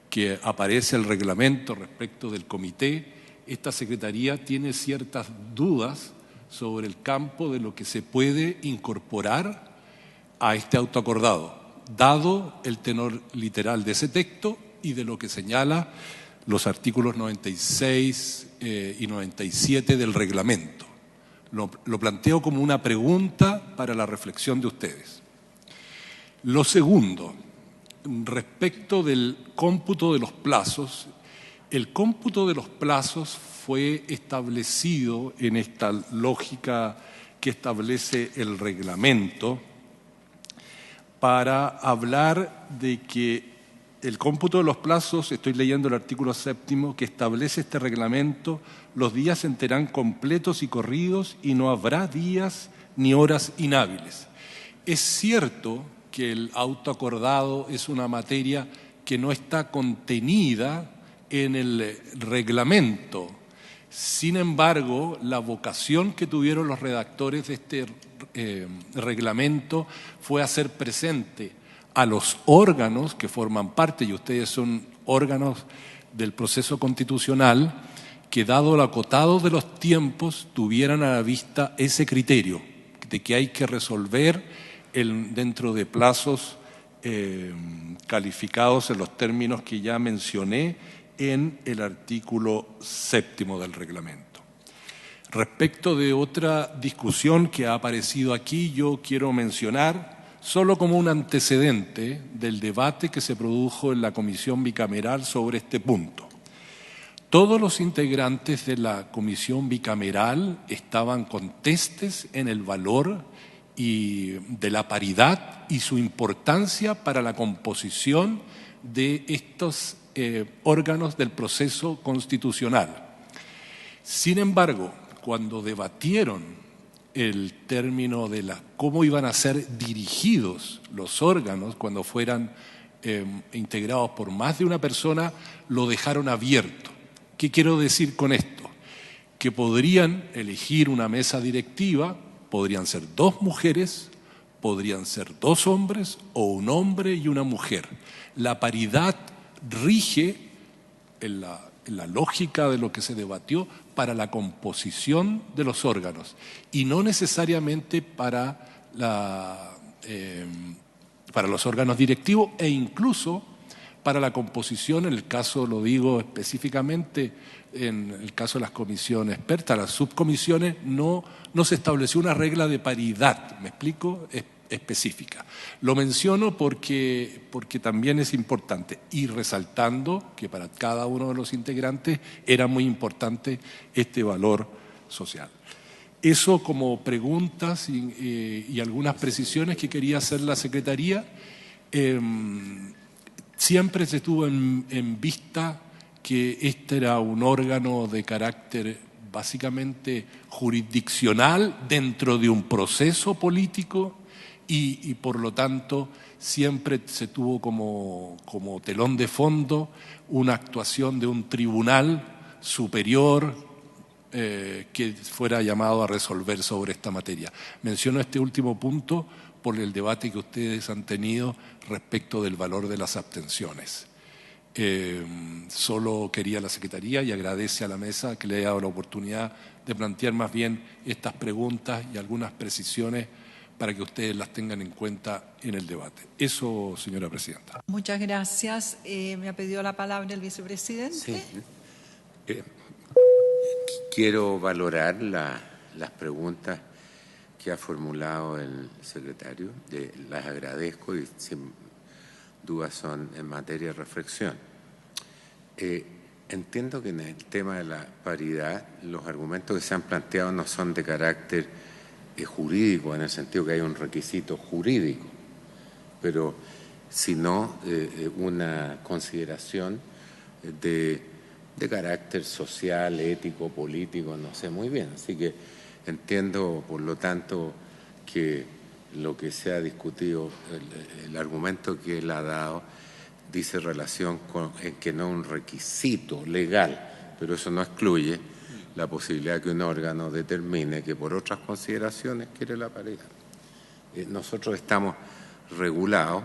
que aparece el reglamento respecto del comité, esta Secretaría tiene ciertas dudas sobre el campo de lo que se puede incorporar a este auto acordado, dado el tenor literal de ese texto y de lo que señala los artículos 96 y 97 del reglamento. Lo planteo como una pregunta para la reflexión de ustedes. Lo segundo, respecto del cómputo de los plazos, el cómputo de los plazos fue establecido en esta lógica que establece el reglamento para hablar de que el cómputo de los plazos, estoy leyendo el artículo 7 que establece este reglamento, los días serán completos y corridos y no habrá días ni horas inhábiles. Es cierto que el auto acordado es una materia que no está contenida en el reglamento. Sin embargo, la vocación que tuvieron los redactores de este reglamento fue hacer presente a los órganos que forman parte, y ustedes son órganos del proceso constitucional, que dado lo acotado de los tiempos tuvieran a la vista ese criterio de que hay que resolver dentro de plazos calificados en los términos que ya mencioné en el artículo 7 del reglamento. Respecto de otra discusión que ha aparecido aquí, yo quiero mencionar, solo como un antecedente del debate que se produjo en la comisión bicameral sobre este punto. Todos los integrantes de la comisión bicameral estaban contestes en el valor de la paridad y su importancia para la composición de estos órganos del proceso constitucional. Sin embargo, cuando debatieron el término de cómo iban a ser dirigidos los órganos cuando fueran integrados por más de una persona, lo dejaron abierto. ¿Qué quiero decir con esto? Que podrían elegir una mesa directiva, podrían ser 2 mujeres, podrían ser 2 hombres o un hombre y una mujer. La paridad rige en la lógica de lo que se debatió para la composición de los órganos y no necesariamente para los órganos directivos e incluso para la composición, en el caso, lo digo específicamente, en el caso de las comisiones expertas, las subcomisiones, no se estableció una regla de paridad, ¿me explico?, específica. Lo menciono porque también es importante y resaltando que para cada uno de los integrantes era muy importante este valor social. Eso como preguntas y algunas precisiones que quería hacer la Secretaría. Siempre se tuvo en vista que este era un órgano de carácter básicamente jurisdiccional dentro de un proceso político y por lo tanto siempre se tuvo como telón de fondo una actuación de un tribunal superior que fuera llamado a resolver sobre esta materia. Menciono este último punto por el debate que ustedes han tenido respecto del valor de las abstenciones. Solo quería la Secretaría y agradece a la mesa que le haya dado la oportunidad de plantear más bien estas preguntas y algunas precisiones para que ustedes las tengan en cuenta en el debate. Eso, señora presidenta. Muchas gracias. Me ha pedido la palabra el vicepresidente. Sí. Quiero valorar las preguntas que ha formulado el secretario. Las agradezco y sin duda son en materia de reflexión. Entiendo que en el tema de la paridad los argumentos que se han planteado no son de carácter jurídico, en el sentido que hay un requisito jurídico, pero sino una consideración de carácter social, ético, político, no sé muy bien. Así que entiendo, por lo tanto, que lo que se ha discutido, el argumento que él ha dado, dice relación con que no es un requisito legal, pero eso no excluye la posibilidad que un órgano determine que por otras consideraciones quiere la paridad. Nosotros estamos regulados,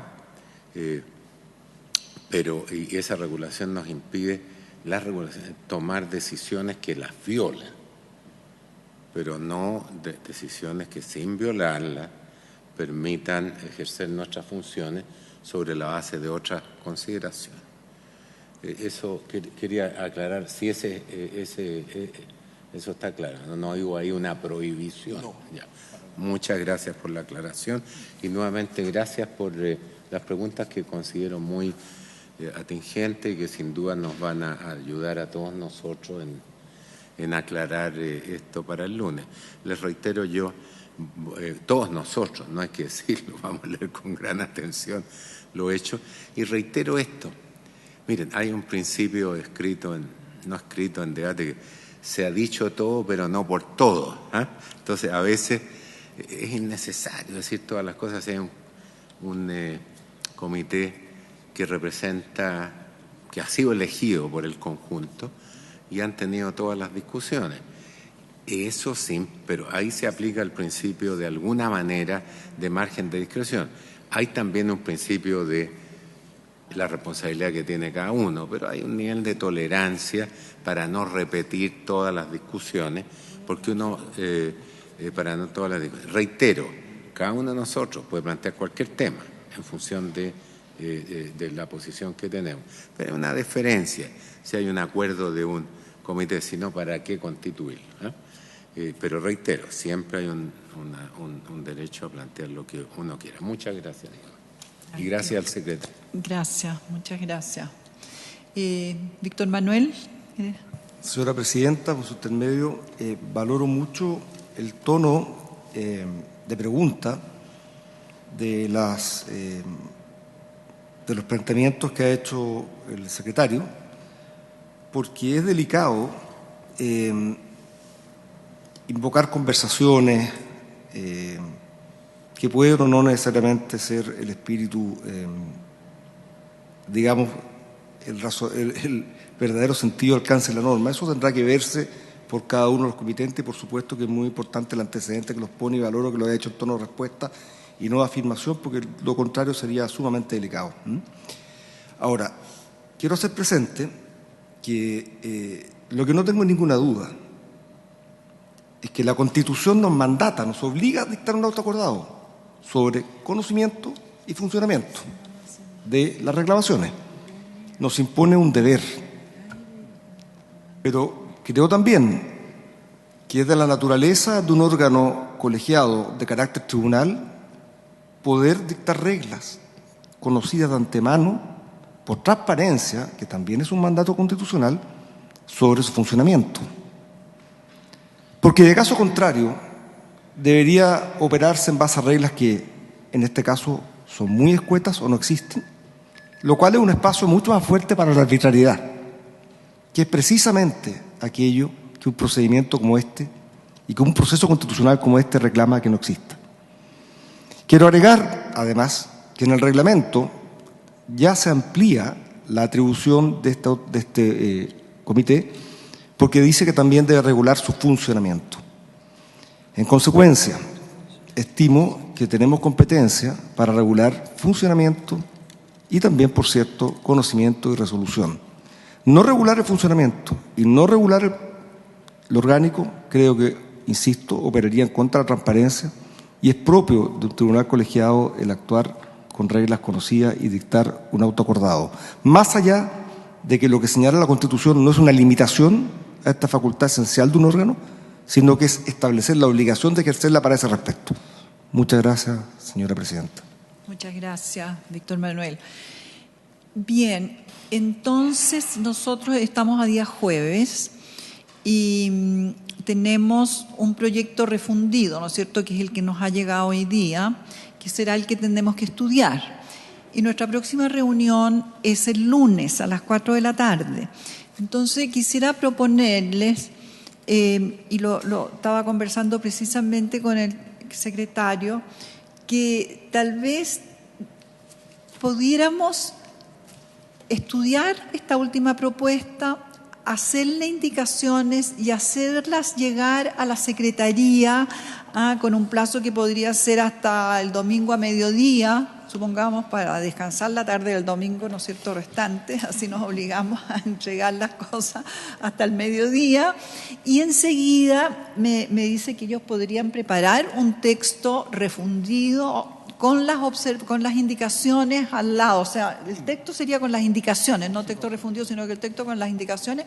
pero y esa regulación nos impide tomar decisiones que las violan, pero no decisiones que sin violarlas permitan ejercer nuestras funciones sobre la base de otras consideraciones. Eso quería aclarar, si eso está claro, no digo ahí una prohibición. No. Ya. Muchas gracias por la aclaración y nuevamente gracias por las preguntas que considero muy atingentes y que sin duda nos van a ayudar a todos nosotros en aclarar esto para el lunes. Les reitero yo, todos nosotros, no hay que decirlo, vamos a leer con gran atención lo hecho, y reitero esto. Miren, hay un principio no escrito en debate, que se ha dicho todo, pero no por todo. Entonces, a veces es innecesario decir todas las cosas. Hay un comité que representa, que ha sido elegido por el conjunto y han tenido todas las discusiones. Eso sí, pero ahí se aplica el principio de alguna manera de margen de discreción. Hay también un principio de la responsabilidad que tiene cada uno, pero hay un nivel de tolerancia para no repetir todas las discusiones, porque reitero, cada uno de nosotros puede plantear cualquier tema en función de la posición que tenemos, pero hay una diferencia si hay un acuerdo de un comité, si no, ¿para qué constituirlo? Pero reitero, siempre hay un derecho a plantear lo que uno quiera. Muchas gracias, y gracias al secretario. Gracias, muchas gracias. Víctor Manuel. Señora presidenta, por su intermedio, valoro mucho el tono de pregunta de los planteamientos que ha hecho el secretario, porque es delicado invocar conversaciones que pueden o no necesariamente ser el espíritu, digamos, el verdadero sentido alcance de la norma. Eso tendrá que verse por cada uno de los comitentes y por supuesto que es muy importante el antecedente que los pone, y valoro que lo haya hecho en tono de respuesta y no de afirmación, porque lo contrario sería sumamente delicado. Ahora, quiero hacer presente que lo que no tengo ninguna duda es que la Constitución nos mandata, nos obliga a dictar un auto acordado sobre conocimiento y funcionamiento de las reclamaciones. Nos impone un deber, pero creo también que es de la naturaleza de un órgano colegiado de carácter tribunal poder dictar reglas conocidas de antemano por transparencia, que también es un mandato constitucional, sobre su funcionamiento. Porque de caso contrario, debería operarse en base a reglas que, en este caso, son muy escuetas o no existen, lo cual es un espacio mucho más fuerte para la arbitrariedad, que es precisamente aquello que un procedimiento como este y que un proceso constitucional como este reclama que no exista. Quiero agregar, además, que en el reglamento ya se amplía la atribución de este comité porque dice que también debe regular su funcionamiento. En consecuencia, estimo que tenemos competencia para regular funcionamiento y también, por cierto, conocimiento y resolución. No regular el funcionamiento y no regular el orgánico, creo que, insisto, operaría en contra de la transparencia y es propio de un tribunal colegiado el actuar con reglas conocidas y dictar un auto acordado. Más allá de que lo que señala la Constitución no es una limitación a esta facultad esencial de un órgano, sino que es establecer la obligación de ejercerla para ese respecto. Muchas gracias, señora presidenta. Muchas gracias, Víctor Manuel. Bien, entonces nosotros estamos a día jueves y tenemos un proyecto refundido, ¿no es cierto?, que es el que nos ha llegado hoy día, que será el que tendremos que estudiar. Y nuestra próxima reunión es el lunes a las 4 de la tarde. Entonces quisiera proponerles, y lo estaba conversando precisamente con el secretario, que tal vez pudiéramos estudiar esta última propuesta, hacerle indicaciones y hacerlas llegar a la Secretaría con un plazo que podría ser hasta el domingo a mediodía, supongamos, para descansar la tarde del domingo, ¿no es cierto?, restante, así nos obligamos a entregar las cosas hasta el mediodía, y enseguida me dice que ellos podrían preparar un texto refundido con las indicaciones al lado. O sea, el texto sería con las indicaciones, no texto refundido, sino que el texto con las indicaciones,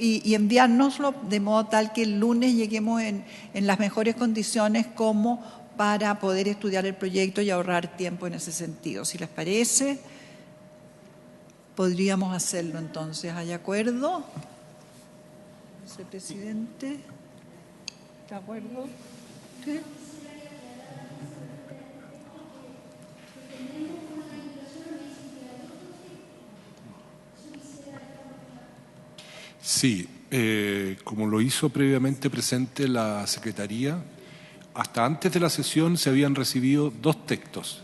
y enviárnoslo de modo tal que el lunes lleguemos en las mejores condiciones como para poder estudiar el proyecto y ahorrar tiempo en ese sentido. Si les parece, podríamos hacerlo entonces. ¿Hay acuerdo? Vicepresidente, ¿de acuerdo? ¿Sí? Sí, como lo hizo previamente presente la Secretaría, hasta antes de la sesión se habían recibido 2 textos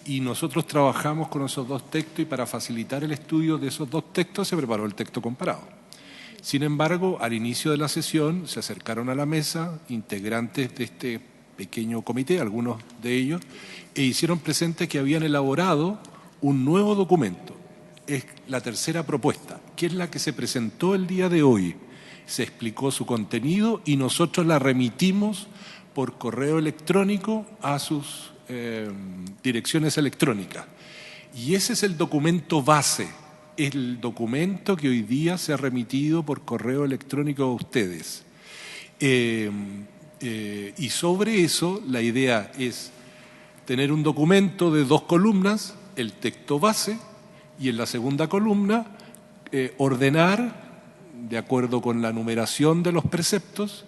y nosotros trabajamos con esos 2 textos y para facilitar el estudio de esos 2 textos se preparó el texto comparado. Sin embargo, al inicio de la sesión se acercaron a la mesa integrantes de este pequeño comité, algunos de ellos, e hicieron presente que habían elaborado un nuevo documento. Es la tercera propuesta, que es la que se presentó el día de hoy. Se explicó su contenido y nosotros la remitimos por correo electrónico a sus direcciones electrónicas. Y ese es el documento base, el documento que hoy día se ha remitido por correo electrónico a ustedes. Y sobre eso la idea es tener un documento de 2 columnas, el texto base, y en la segunda columna ordenar, de acuerdo con la numeración de los preceptos,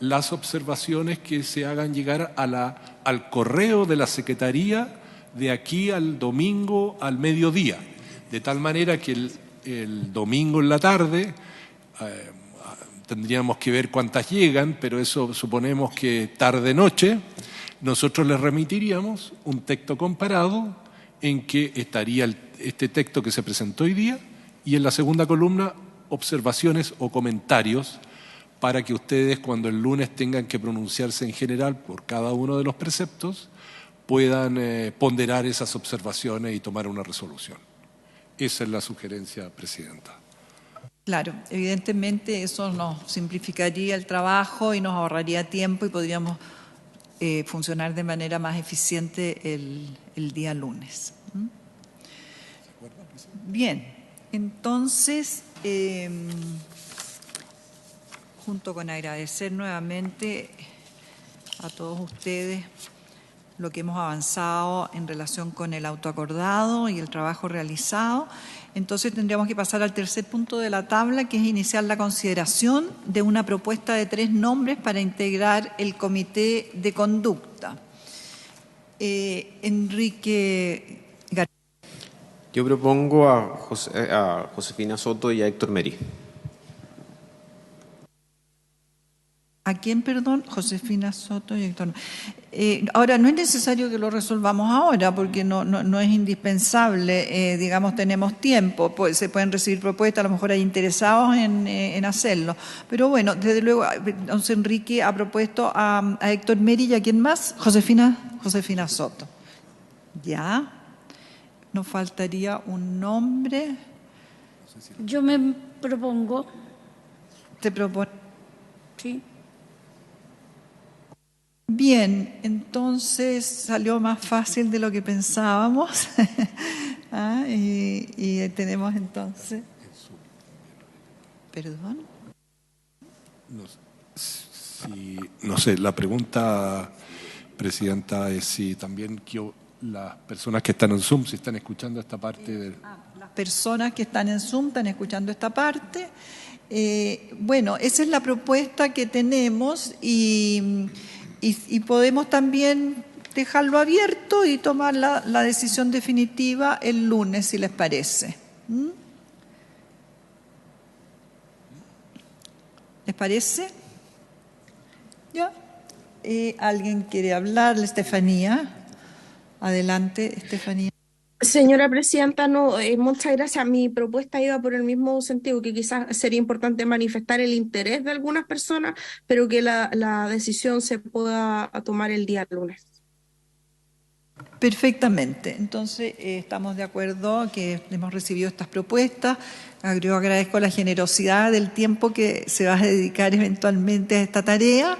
las observaciones que se hagan llegar al correo de la Secretaría de aquí al domingo al mediodía, de tal manera que el domingo en la tarde tendríamos que ver cuántas llegan, pero eso suponemos que tarde-noche, nosotros les remitiríamos un texto comparado en que estaría este texto que se presentó hoy día y en la segunda columna observaciones o comentarios para que ustedes, cuando el lunes tengan que pronunciarse en general por cada uno de los preceptos, puedan ponderar esas observaciones y tomar una resolución. Esa es la sugerencia, Presidenta. Claro, evidentemente eso nos simplificaría el trabajo y nos ahorraría tiempo y podríamos funcionar de manera más eficiente el día lunes. Bien, entonces, junto con agradecer nuevamente a todos ustedes lo que hemos avanzado en relación con el autoacordado y el trabajo realizado, entonces tendríamos que pasar al tercer punto de la tabla, que es iniciar la consideración de una propuesta de 3 nombres para integrar el comité de conducta. Enrique García. Yo propongo a Josefina Soto y a Héctor Meri. ¿A quién, perdón? Josefina Soto y Héctor. Ahora, no es necesario que lo resolvamos ahora porque no es indispensable, digamos, tenemos tiempo, pues, se pueden recibir propuestas, a lo mejor hay interesados en hacerlo. Pero bueno, desde luego, don Enrique ha propuesto a Héctor Meri y a quién más, Josefina Soto. Ya, nos faltaría un nombre. Yo me propongo. ¿Te propone? Sí. Bien, entonces salió más fácil de lo que pensábamos. Y tenemos entonces... ¿Perdón? No sé, la pregunta, Presidenta, es si también las personas que están en Zoom, si están escuchando esta parte Las personas que están en Zoom están escuchando esta parte. Bueno, esa es la propuesta que tenemos y podemos también dejarlo abierto y tomar la decisión definitiva el lunes, si les parece. ¿Les parece? ¿Ya? ¿Alguien quiere hablar? Estefanía. Adelante, Estefanía. Señora Presidenta, no, muchas gracias. Mi propuesta iba por el mismo sentido, que quizás sería importante manifestar el interés de algunas personas, pero que la decisión se pueda tomar el día lunes. Perfectamente. Entonces, estamos de acuerdo que hemos recibido estas propuestas. Yo agradezco la generosidad del tiempo que se va a dedicar eventualmente a esta tarea.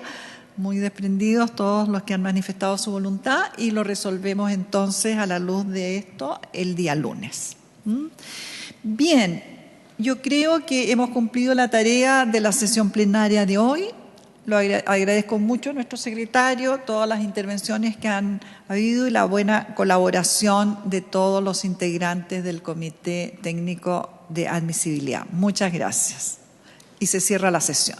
Muy desprendidos todos los que han manifestado su voluntad y lo resolvemos entonces a la luz de esto el día lunes. Bien, yo creo que hemos cumplido la tarea de la sesión plenaria de hoy. Lo agradezco mucho a nuestro secretario, todas las intervenciones que han habido y la buena colaboración de todos los integrantes del Comité Técnico de Admisibilidad. Muchas gracias. Y se cierra la sesión.